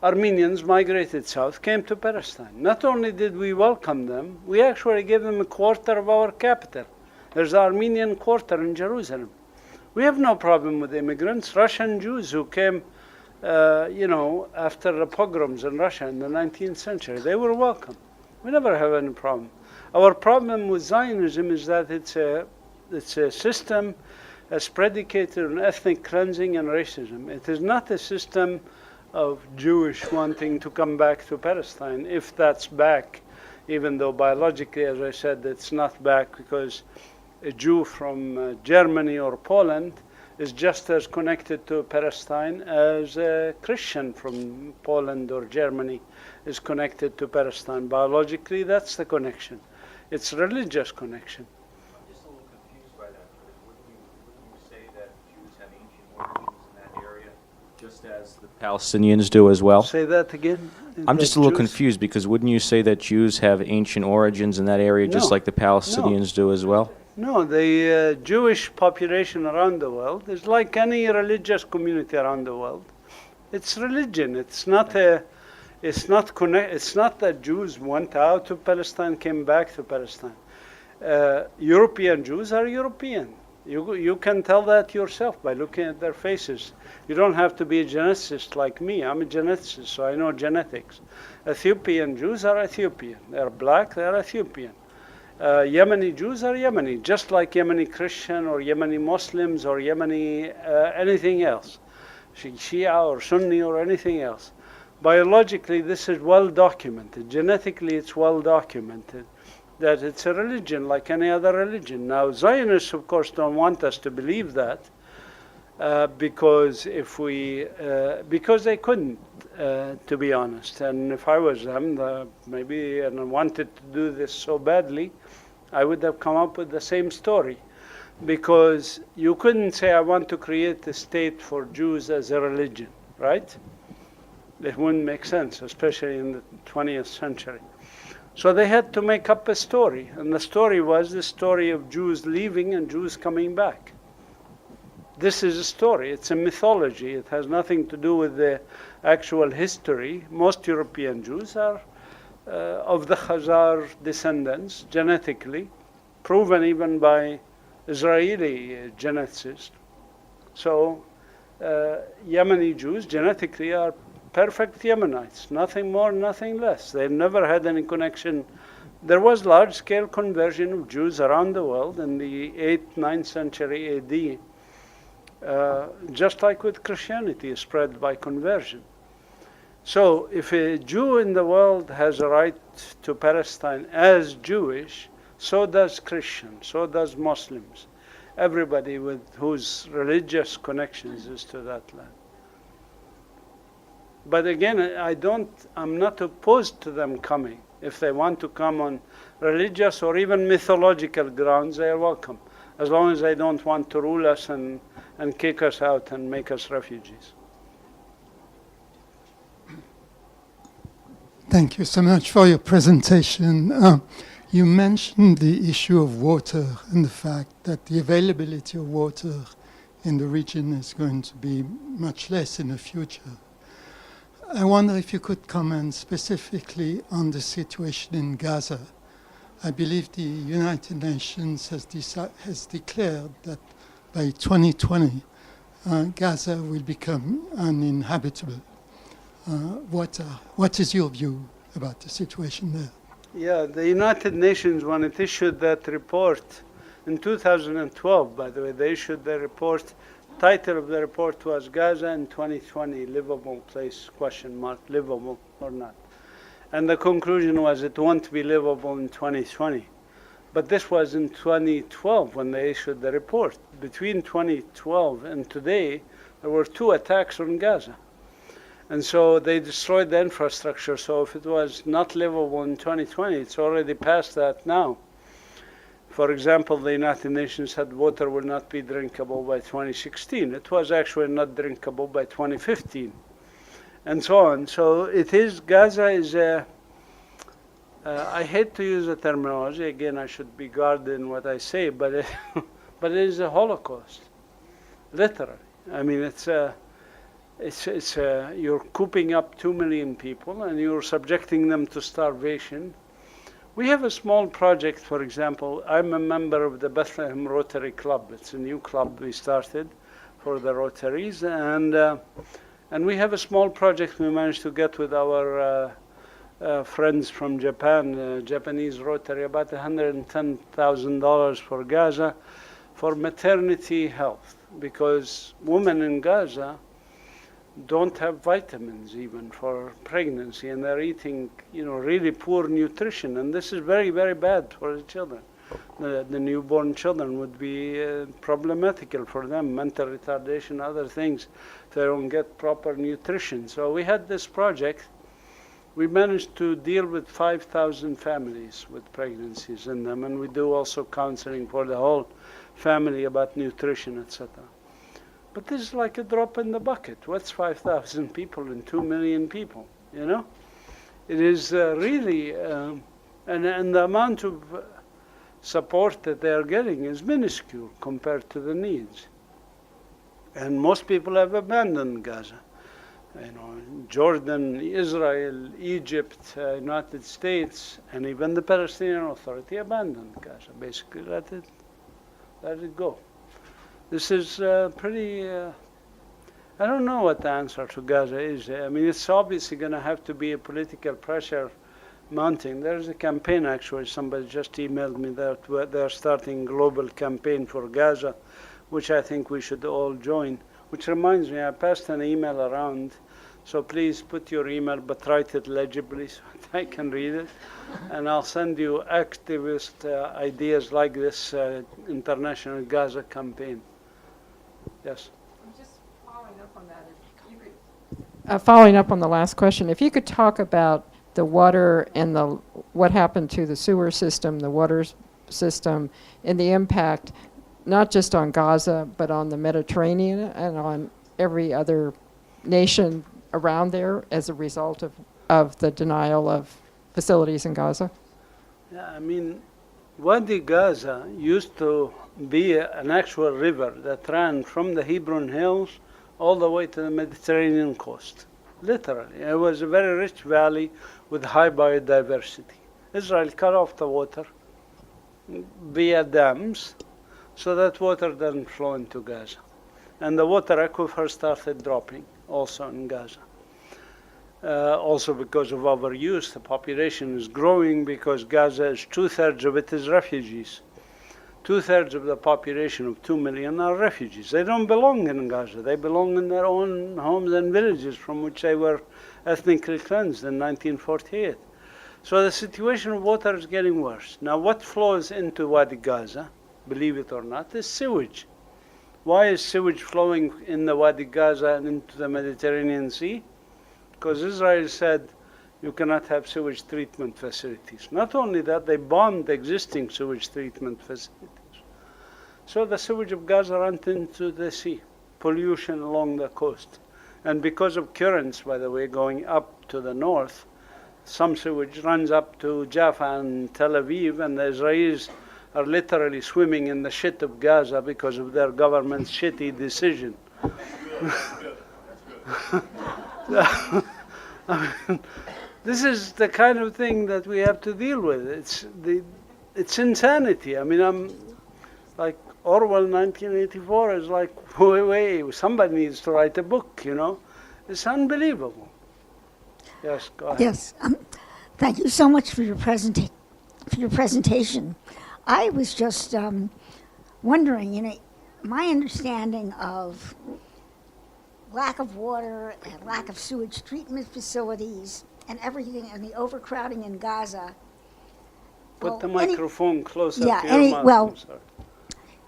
Armenians migrated south, came to Palestine. Not only did we welcome them, we actually gave them a quarter of our capital. There's the Armenian quarter in Jerusalem. We have no problem with immigrants. Russian Jews who came, after the pogroms in Russia in the 19th century, they were welcome. We never have any problem. Our problem with Zionism is that it's a system that's predicated on ethnic cleansing and racism. It is not a system of Jewish wanting to come back to Palestine, if that's back, even though biologically, as I said, it's not back, because a Jew from Germany or Poland is just as connected to Palestine as a Christian from Poland or Germany is connected to Palestine. Biologically, that's the connection. It's a religious connection. I'm just a little confused by that, because wouldn't you say that Jews have ancient origins in that area, just as the Palestinians do as well? Say that again. I'm just a little confused, because wouldn't you say that Jews have ancient origins in that area, just like the Palestinians do as well? No, the Jewish population around the world is like any religious community around the world. It's religion. It's not that Jews went out of Palestine, came back to Palestine. European Jews are European. You can tell that yourself by looking at their faces. You don't have to be a geneticist like me. I'm a geneticist, so I know genetics. Ethiopian Jews are Ethiopian. They're black, they're Ethiopian. Yemeni Jews are Yemeni, just like Yemeni Christian or Yemeni Muslims or Yemeni anything else, Shia or Sunni or anything else. Biologically, this is well documented. Genetically, it's well documented that it's a religion like any other religion. Now, Zionists, of course, don't want us to believe that because they couldn't, to be honest. And if I was them, and I wanted to do this so badly, I would have come up with the same story. Because you couldn't say, I want to create a state for Jews as a religion, right? It wouldn't make sense, especially in the 20th century. So they had to make up a story. And the story was the story of Jews leaving and Jews coming back. This is a story. It's a mythology. It has nothing to do with the actual history. Most European Jews are of the Khazar descendants, genetically, proven even by Israeli geneticists. So Yemeni Jews genetically are perfect Yemenites, nothing more, nothing less. They've never had any connection. There was large-scale conversion of Jews around the world in the 8th, 9th century AD, just like with Christianity, spread by conversion. So if a Jew in the world has a right to Palestine as Jewish, so does Christians, so does Muslims. Everybody with whose religious connections is to that land. But again, I'm not opposed to them coming. If they want to come on religious or even mythological grounds, they are welcome, as long as they don't want to rule us and kick us out and make us refugees. Thank you so much for your presentation. You mentioned the issue of water and the fact that the availability of water in the region is going to be much less in the future. I wonder if you could comment specifically on the situation in Gaza. I believe the United Nations has declared that by 2020, Gaza will become uninhabitable. What is your view about the situation there? Yeah, the United Nations, when it issued that report in 2012, by the way, they issued the report. Title of the report was Gaza in 2020, livable place, ? Livable or not. And the conclusion was it won't be livable in 2020. But this was in 2012 when they issued the report. Between 2012 and today, there were 2 attacks on Gaza. And so they destroyed the infrastructure. So if it was not livable in 2020, it's already past that now. For example, the United Nations said water will not be drinkable by 2016. It was actually not drinkable by 2015, and so on. So it is, Gaza is a, I hate to use the terminology, again, I should be guarded in what I say, but it, but it is a Holocaust, literally. I mean, you're cooping up 2 million people and you're subjecting them to starvation. We have a small project, for example. I'm a member of the Bethlehem Rotary Club. It's a new club we started for the Rotaries, and we have a small project we managed to get with our friends from Japan, Japanese Rotary, about $110,000 for Gaza, for maternity health, because women in Gaza don't have vitamins even for pregnancy, and they're eating, really poor nutrition, and this is very, very bad for the children. The newborn children would be problematical for them, mental retardation, other things, if they don't get proper nutrition. So we had this project. We managed to deal with 5,000 families with pregnancies in them, and we do also counseling for the whole family about nutrition, etc. But this is like a drop in the bucket. What's 5,000 people and 2 million people, It is really, and the amount of support that they are getting is minuscule compared to the needs. And most people have abandoned Gaza. Jordan, Israel, Egypt, United States, and even the Palestinian Authority abandoned Gaza. Basically, let it go. This is pretty, I don't know what the answer to Gaza is. I mean, it's obviously going to have to be a political pressure mounting. There's a campaign, actually. Somebody just emailed me that they're starting a global campaign for Gaza, which I think we should all join. Which reminds me, I passed an email around, so please put your email, but write it legibly so that I can read it. And I'll send you activist ideas like this international Gaza campaign. Yes. I'm just following up on that. If you could, following up on the last question, if you could talk about the water and what happened to the sewer system, the water system, and the impact not just on Gaza, but on the Mediterranean and on every other nation around there as a result of the denial of facilities in Gaza? Yeah, I mean, Wadi Gaza used to be an actual river that ran from the Hebron Hills all the way to the Mediterranean coast. Literally. It was a very rich valley with high biodiversity. Israel cut off the water via dams, so that water doesn't flow into Gaza. And the water aquifer started dropping also in Gaza. Also because of overuse, the population is growing because Gaza is 2/3 of it is refugees. 2/3 of the population of 2 million are refugees. They don't belong in Gaza. They belong in their own homes and villages from which they were ethnically cleansed in 1948. So the situation of water is getting worse. Now what flows into Wadi Gaza, believe it or not, is sewage. Why is sewage flowing in the Wadi Gaza and into the Mediterranean Sea? Because Israel said you cannot have sewage treatment facilities. Not only that, they bombed existing sewage treatment facilities. So the sewage of Gaza runs into the sea, pollution along the coast. And because of currents, by the way, going up to the north, some sewage runs up to Jaffa and Tel Aviv, and the Israelis are literally swimming in the shit of Gaza because of their government's shitty decision. This is the kind of thing that we have to deal with. It's insanity. I mean, I'm like Orwell 1984 is like, wait, somebody needs to write a book, you know. It's unbelievable. Yes, go ahead. Yes, thank you so much for your presentation. I was just wondering, you know, my understanding of lack of water and lack of sewage treatment facilities and everything, and the overcrowding in Gaza. Put the microphone closer yeah, to your mouth. well, I'm sorry.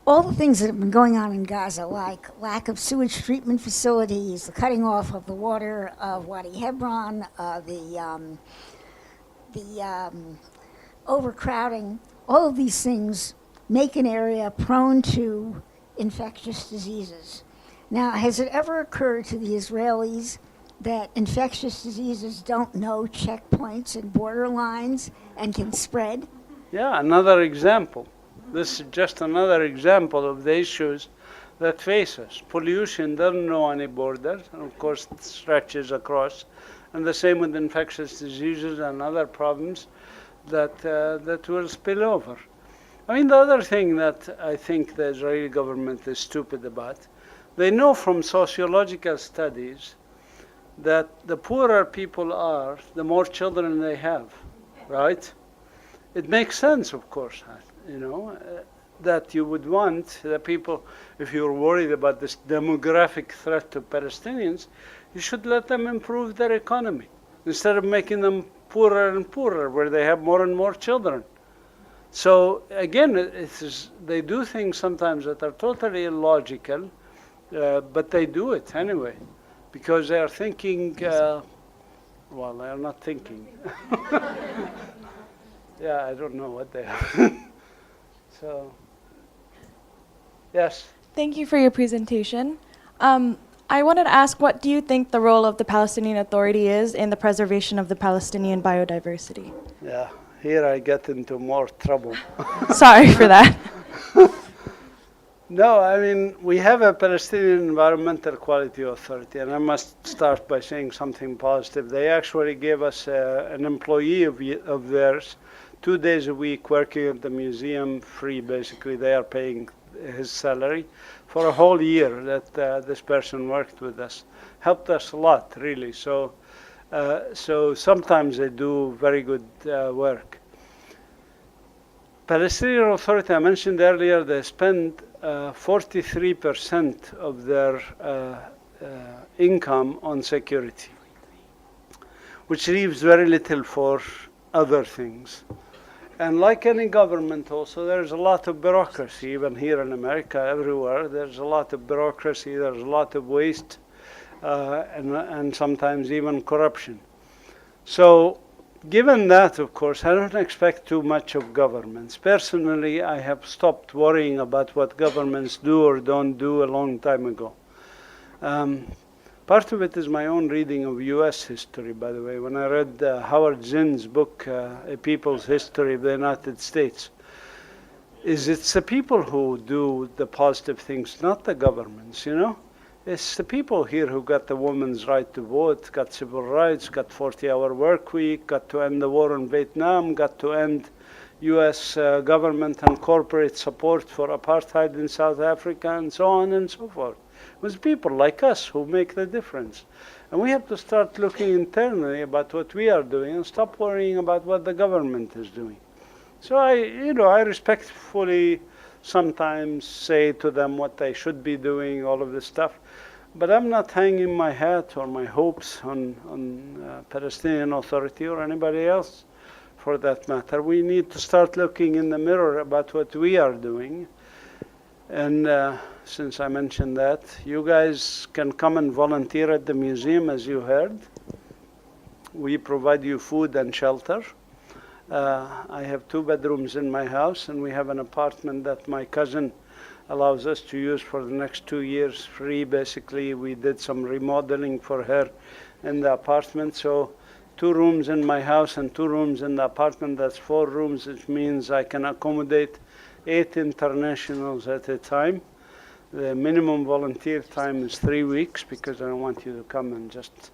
all the things that have been going on in Gaza, like lack of sewage treatment facilities, the cutting off of the water of Wadi Hebron, the overcrowding, all of these things make an area prone to infectious diseases. Now, has it ever occurred to the Israelis that infectious diseases don't know checkpoints and border lines and can spread? Yeah, another example. This is just another example of the issues that face us. Pollution doesn't know any borders, and of course it stretches across. And the same with infectious diseases and other problems that will spill over. I mean, the other thing that I think the Israeli government is stupid about, they know from sociological studies that the poorer people are, the more children they have, right? It makes sense, of course, you know, that you would want the people, if you're worried about this demographic threat to Palestinians, you should let them improve their economy instead of making them poorer and poorer, where they have more and more children. So again, they do things sometimes that are totally illogical, but they do it anyway, because they are thinking, well, they are not thinking. Yeah, I don't know what they are. So, yes. Thank you for your presentation. I wanted to ask, what do you think the role of the Palestinian Authority is in the preservation of the Palestinian biodiversity? Yeah, here I get into more trouble. Sorry for that. No, I mean, we have a Palestinian Environmental Quality Authority, and I must start by saying something positive. They actually gave us an employee of theirs 2 days a week working at the museum free, basically. They are paying his salary for a whole year that this person worked with us. Helped us a lot, really. So sometimes they do very good work. Palestinian Authority, I mentioned earlier, they spend 43% of their income on security, which leaves very little for other things. And like any government also, there's a lot of bureaucracy, even here in America, everywhere. There's a lot of bureaucracy, there's a lot of waste, and sometimes even corruption. So given that, of course, I don't expect too much of governments. Personally, I have stopped worrying about what governments do or don't do a long time ago. Part of it is my own reading of US history, by the way. When I read Howard Zinn's book, A People's History of the United States, it's the people who do the positive things, not the governments, you know? It's the people here who got the women's right to vote, got civil rights, got 40-hour work week, got to end the war in Vietnam, got to end US government and corporate support for apartheid in South Africa, and so on and so forth. It was people like us who make the difference. And we have to start looking internally about what we are doing and stop worrying about what the government is doing. So I respectfully sometimes say to them what they should be doing, all of this stuff. But I'm not hanging my hat or my hopes on Palestinian Authority or anybody else for that matter. We need to start looking in the mirror about what we are doing. And since I mentioned that, you guys can come and volunteer at the museum, as you heard. We provide you food and shelter. I have 2 bedrooms in my house, and we have an apartment that my cousin allows us to use for the next 2 years free. Basically, we did some remodeling for her in the apartment. So 2 rooms in my house and 2 rooms in the apartment, that's 4 rooms, which means I can accommodate 8 internationals at a time. The minimum volunteer time is 3 weeks, because I don't want you to come and just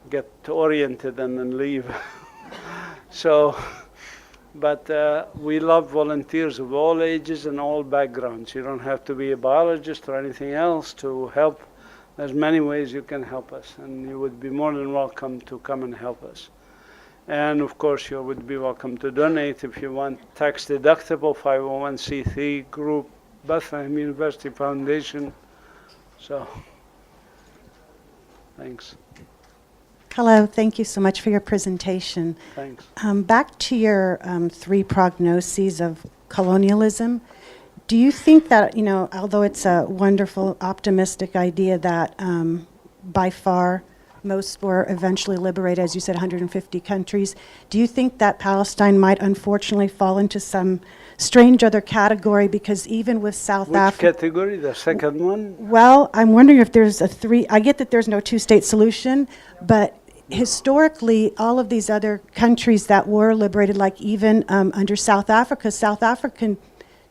get oriented and then leave. So, but we love volunteers of all ages and all backgrounds. You don't have to be a biologist or anything else to help. There's many ways you can help us, and you would be more than welcome to come and help us. And of course, you would be welcome to donate if you want. Tax deductible 501c3 group, Bethlehem University Foundation. So, thanks. Hello, thank you so much for your presentation. Thanks. Back to your 3 prognoses of colonialism, do you think that, although it's a wonderful, optimistic idea that by far most were eventually liberated, as you said, 150 countries, do you think that Palestine might unfortunately fall into some strange other category? Because even with South Africa... Which category, the second one? Well, I'm wondering if there's I get that there's no two-state solution, but historically, all of these other countries that were liberated, like even under South Africa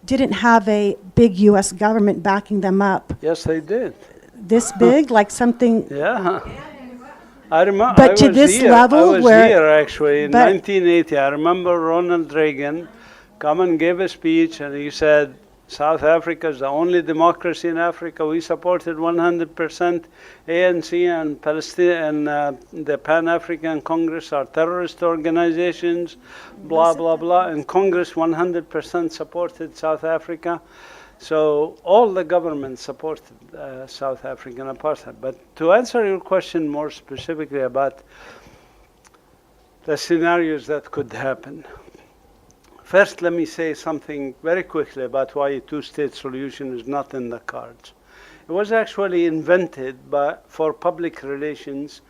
didn't have a big U.S. government backing them up. Yes, they did. This big, like something... Yeah. I remember. But to this level, I was here actually in 1980. I remember Ronald Reagan come and gave a speech, and he said, South Africa is the only democracy in Africa. We supported 100%. ANC and Palestine and the Pan-African Congress are terrorist organizations, blah, blah, blah. And Congress 100% supported South Africa. So all the governments supported South African apartheid. But to answer your question more specifically about the scenarios that could happen, first let me say something very quickly about why a two-state solution is not in the cards. It was actually invented for public relations.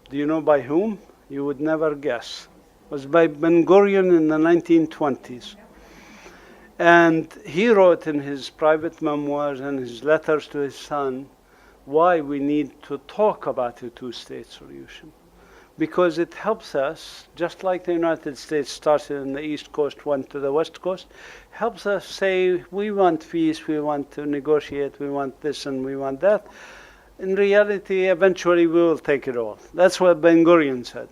Do you know by whom? You would never guess. It was by Ben-Gurion in the 1920s. And he wrote in his private memoirs and his letters to his son why we need to talk about a two-state solution. Because it helps us, just like the United States started in the East Coast, went to the West Coast, helps us say, we want peace, we want to negotiate, we want this and we want that. In reality, eventually we will take it all. That's what Ben-Gurion said.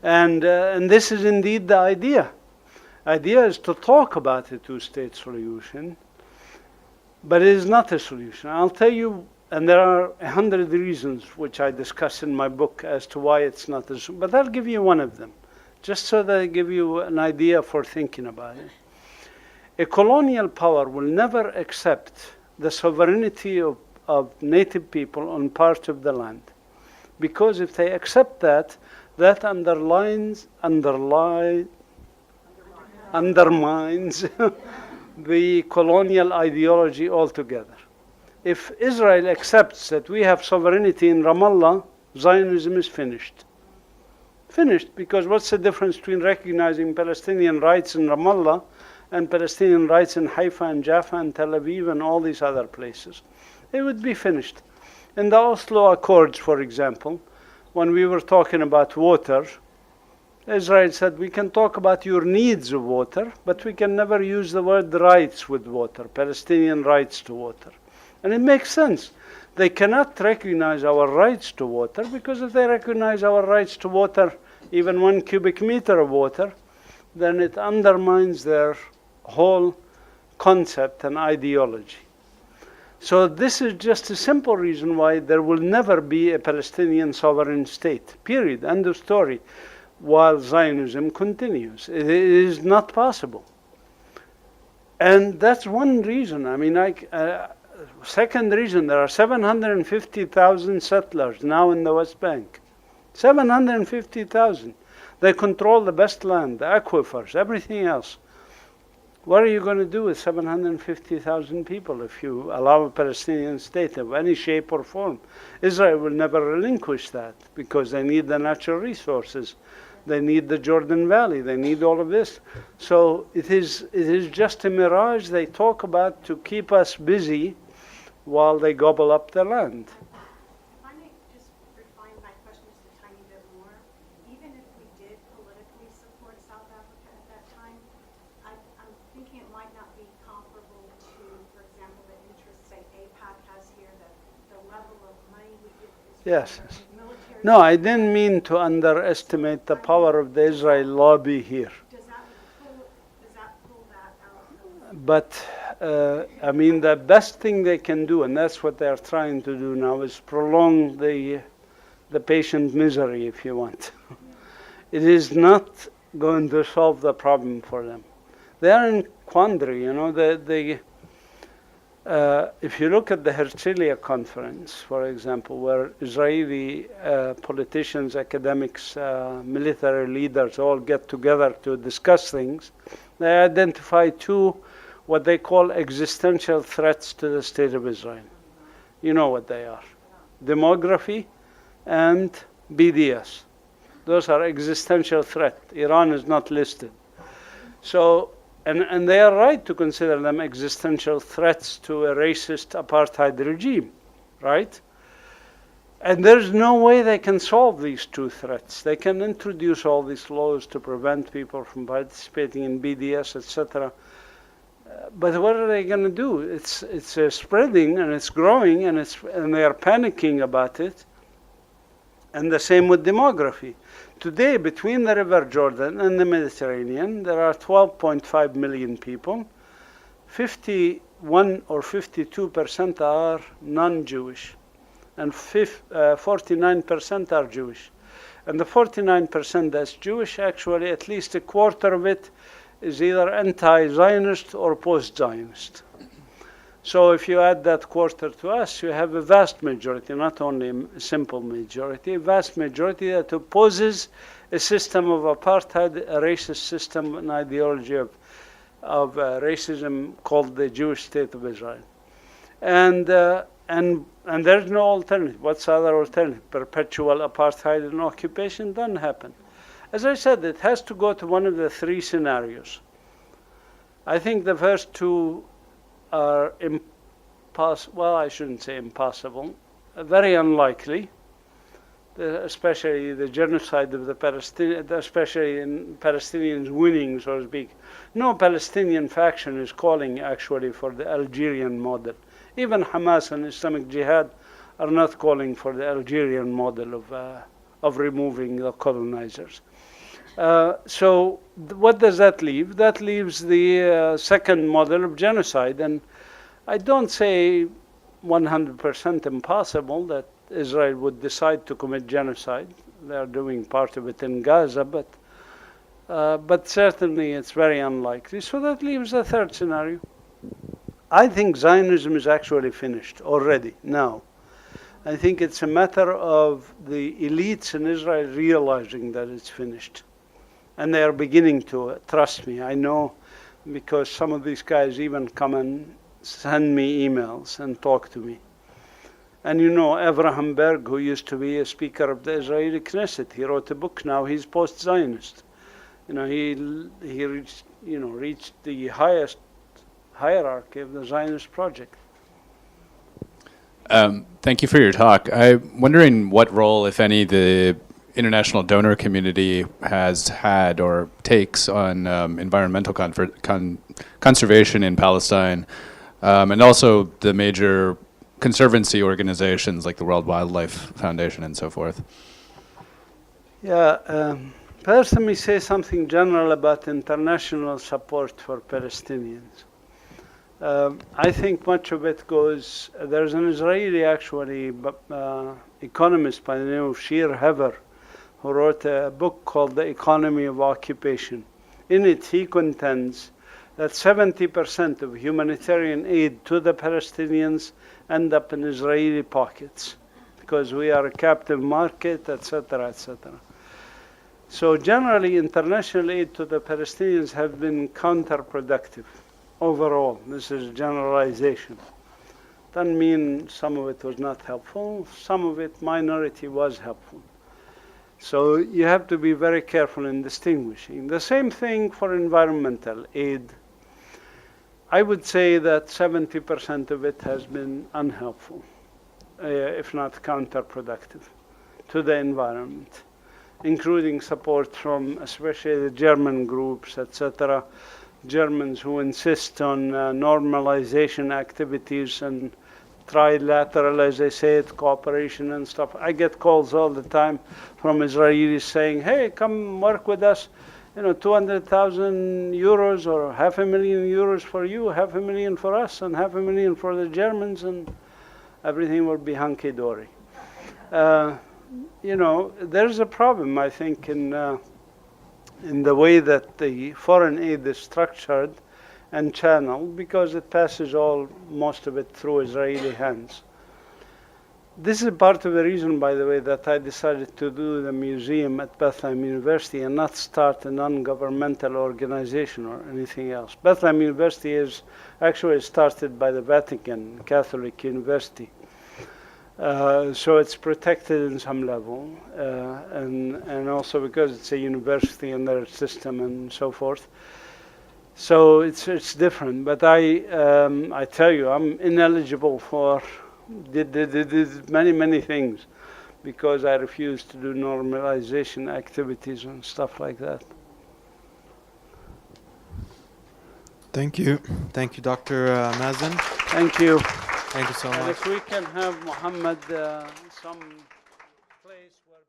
And this is indeed the idea. Idea is to talk about a two-state solution, but it is not a solution. I'll tell you, and there are 100 reasons which I discuss in my book as to why it's not a solution, but I'll give you one of them, just so that I give you an idea for thinking about it. A colonial power will never accept the sovereignty of native people on part of the land, because if they accept that, that undermines the colonial ideology altogether. If Israel accepts that we have sovereignty in Ramallah, Zionism is finished. Finished, because what's the difference between recognizing Palestinian rights in Ramallah and Palestinian rights in Haifa and Jaffa and Tel Aviv and all these other places? It would be finished. In the Oslo Accords, for example, when we were talking about water, Israel said, we can talk about your needs of water, but we can never use the word rights with water, Palestinian rights to water. And it makes sense. They cannot recognize our rights to water, because if they recognize our rights to water, even 1 cubic meter of water, then it undermines their whole concept and ideology. So this is just a simple reason why there will never be a Palestinian sovereign state, period, end of story, while Zionism continues. It is not possible. And that's one reason. I mean, second reason, there are 750,000 settlers now in the West Bank. 750,000. They control the best land, the aquifers, everything else. What are you going to do with 750,000 people if you allow a Palestinian state of any shape or form? Israel will never relinquish that, because they need the natural resources. They need the Jordan Valley. They need all of this. So it is just a mirage they talk about to keep us busy while they gobble up the land. If I may just refine my question just a tiny bit more, even if we did politically support South Africa at that time, I'm thinking it might not be comparable to, for example, the interest, say, AIPAC has here, the level of money we give Israel, Yes. military No, I didn't mean to underestimate the power of the Israel lobby here. Does that pull that out? But I mean, the best thing they can do, and that's what they're trying to do now, is prolong the patient misery, if you want. It is not going to solve the problem for them. They are in quandary, you know. If you look at the Herzliya conference, for example, where Israeli politicians, academics, military leaders all get together to discuss things, they identify two what they call existential threats to the state of Israel. You know what they are: demography and BDS. Those are existential threats. Iran is not listed. So, and they are right to consider them existential threats to a racist apartheid regime, right? And there's no way they can solve these two threats. They can introduce all these laws to prevent people from participating in BDS, etc. But what are they going to do? It's spreading and it's growing and they are panicking about it. And the same with demography. Today, between the River Jordan and the Mediterranean, there are 12.5 million people. 51 or 52% are non-Jewish, and 49% are Jewish. And the 49% that's Jewish, actually at least a quarter of it is either anti-Zionist or post-Zionist. So if you add that quarter to us, you have a vast majority, not only a simple majority, a vast majority that opposes a system of apartheid, a racist system, an ideology of racism called the Jewish state of Israel. And there's no alternative. What's the other alternative? Perpetual apartheid and occupation doesn't happen. As I said, it has to go to one of the three scenarios. I think the first two are well, I shouldn't say impossible, very unlikely, especially the genocide of the Palestinians, especially in Palestinians winning, so to speak. No Palestinian faction is calling actually for the Algerian model. Even Hamas and Islamic Jihad are not calling for the Algerian model of removing the colonizers. So what does that leave? That leaves the second model of genocide. And I don't say 100% impossible that Israel would decide to commit genocide. They are doing part of it in Gaza, but certainly it's very unlikely. So that leaves a third scenario. I think Zionism is actually finished already now. I think it's a matter of the elites in Israel realizing that it's finished. And they are beginning to, trust me, I know, because some of these guys even come and send me emails and talk to me. And you know, Avraham Berg, who used to be a speaker of the Israeli Knesset, he wrote a book now, he's post-Zionist. You know, he reached the highest hierarchy of the Zionist project. Thank you for your talk. I'm wondering what role, if any, the international donor community has had or takes on environmental conservation in Palestine, and also the major conservancy organizations like the World Wildlife Foundation and so forth. Yeah, first let me say something general about international support for Palestinians. I think much of it goes, there's an Israeli actually economist by the name of Shir Hever who wrote a book called The Economy of Occupation. In it he contends that 70% of humanitarian aid to the Palestinians end up in Israeli pockets because we are a captive market, etc., etc. So generally international aid to the Palestinians have been counterproductive. Overall, this is a generalization. Doesn't mean some of it was not helpful, some of it, minority, was helpful. So you have to be very careful in distinguishing. The same thing for environmental aid. I would say that 70% of it has been unhelpful, if not counterproductive, to the environment, including support from especially the German groups, etc., Germans who insist on normalization activities and trilateral, as they say it, cooperation and stuff. I get calls all the time from Israelis saying, hey, come work with us, 200,000 euros or €500,000 for you, 500,000 for us, and 500,000 for the Germans, and everything will be hunky-dory. There's a problem, I think, in the way that the foreign aid is structured and channeled, because it passes most of it through Israeli hands. This is part of the reason, by the way, that I decided to do the museum at Bethlehem University and not start a non-governmental organization or anything else. Bethlehem University is actually started by the Vatican Catholic University. So it's protected in some level, and also because it's a university and their system and so forth. So it's different. But I tell you, I'm ineligible for many things because I refuse to do normalization activities and stuff like that. Thank you. Thank you, Dr. Mazen. Thank you. Thank you so much. And if we can have Muhammad some place where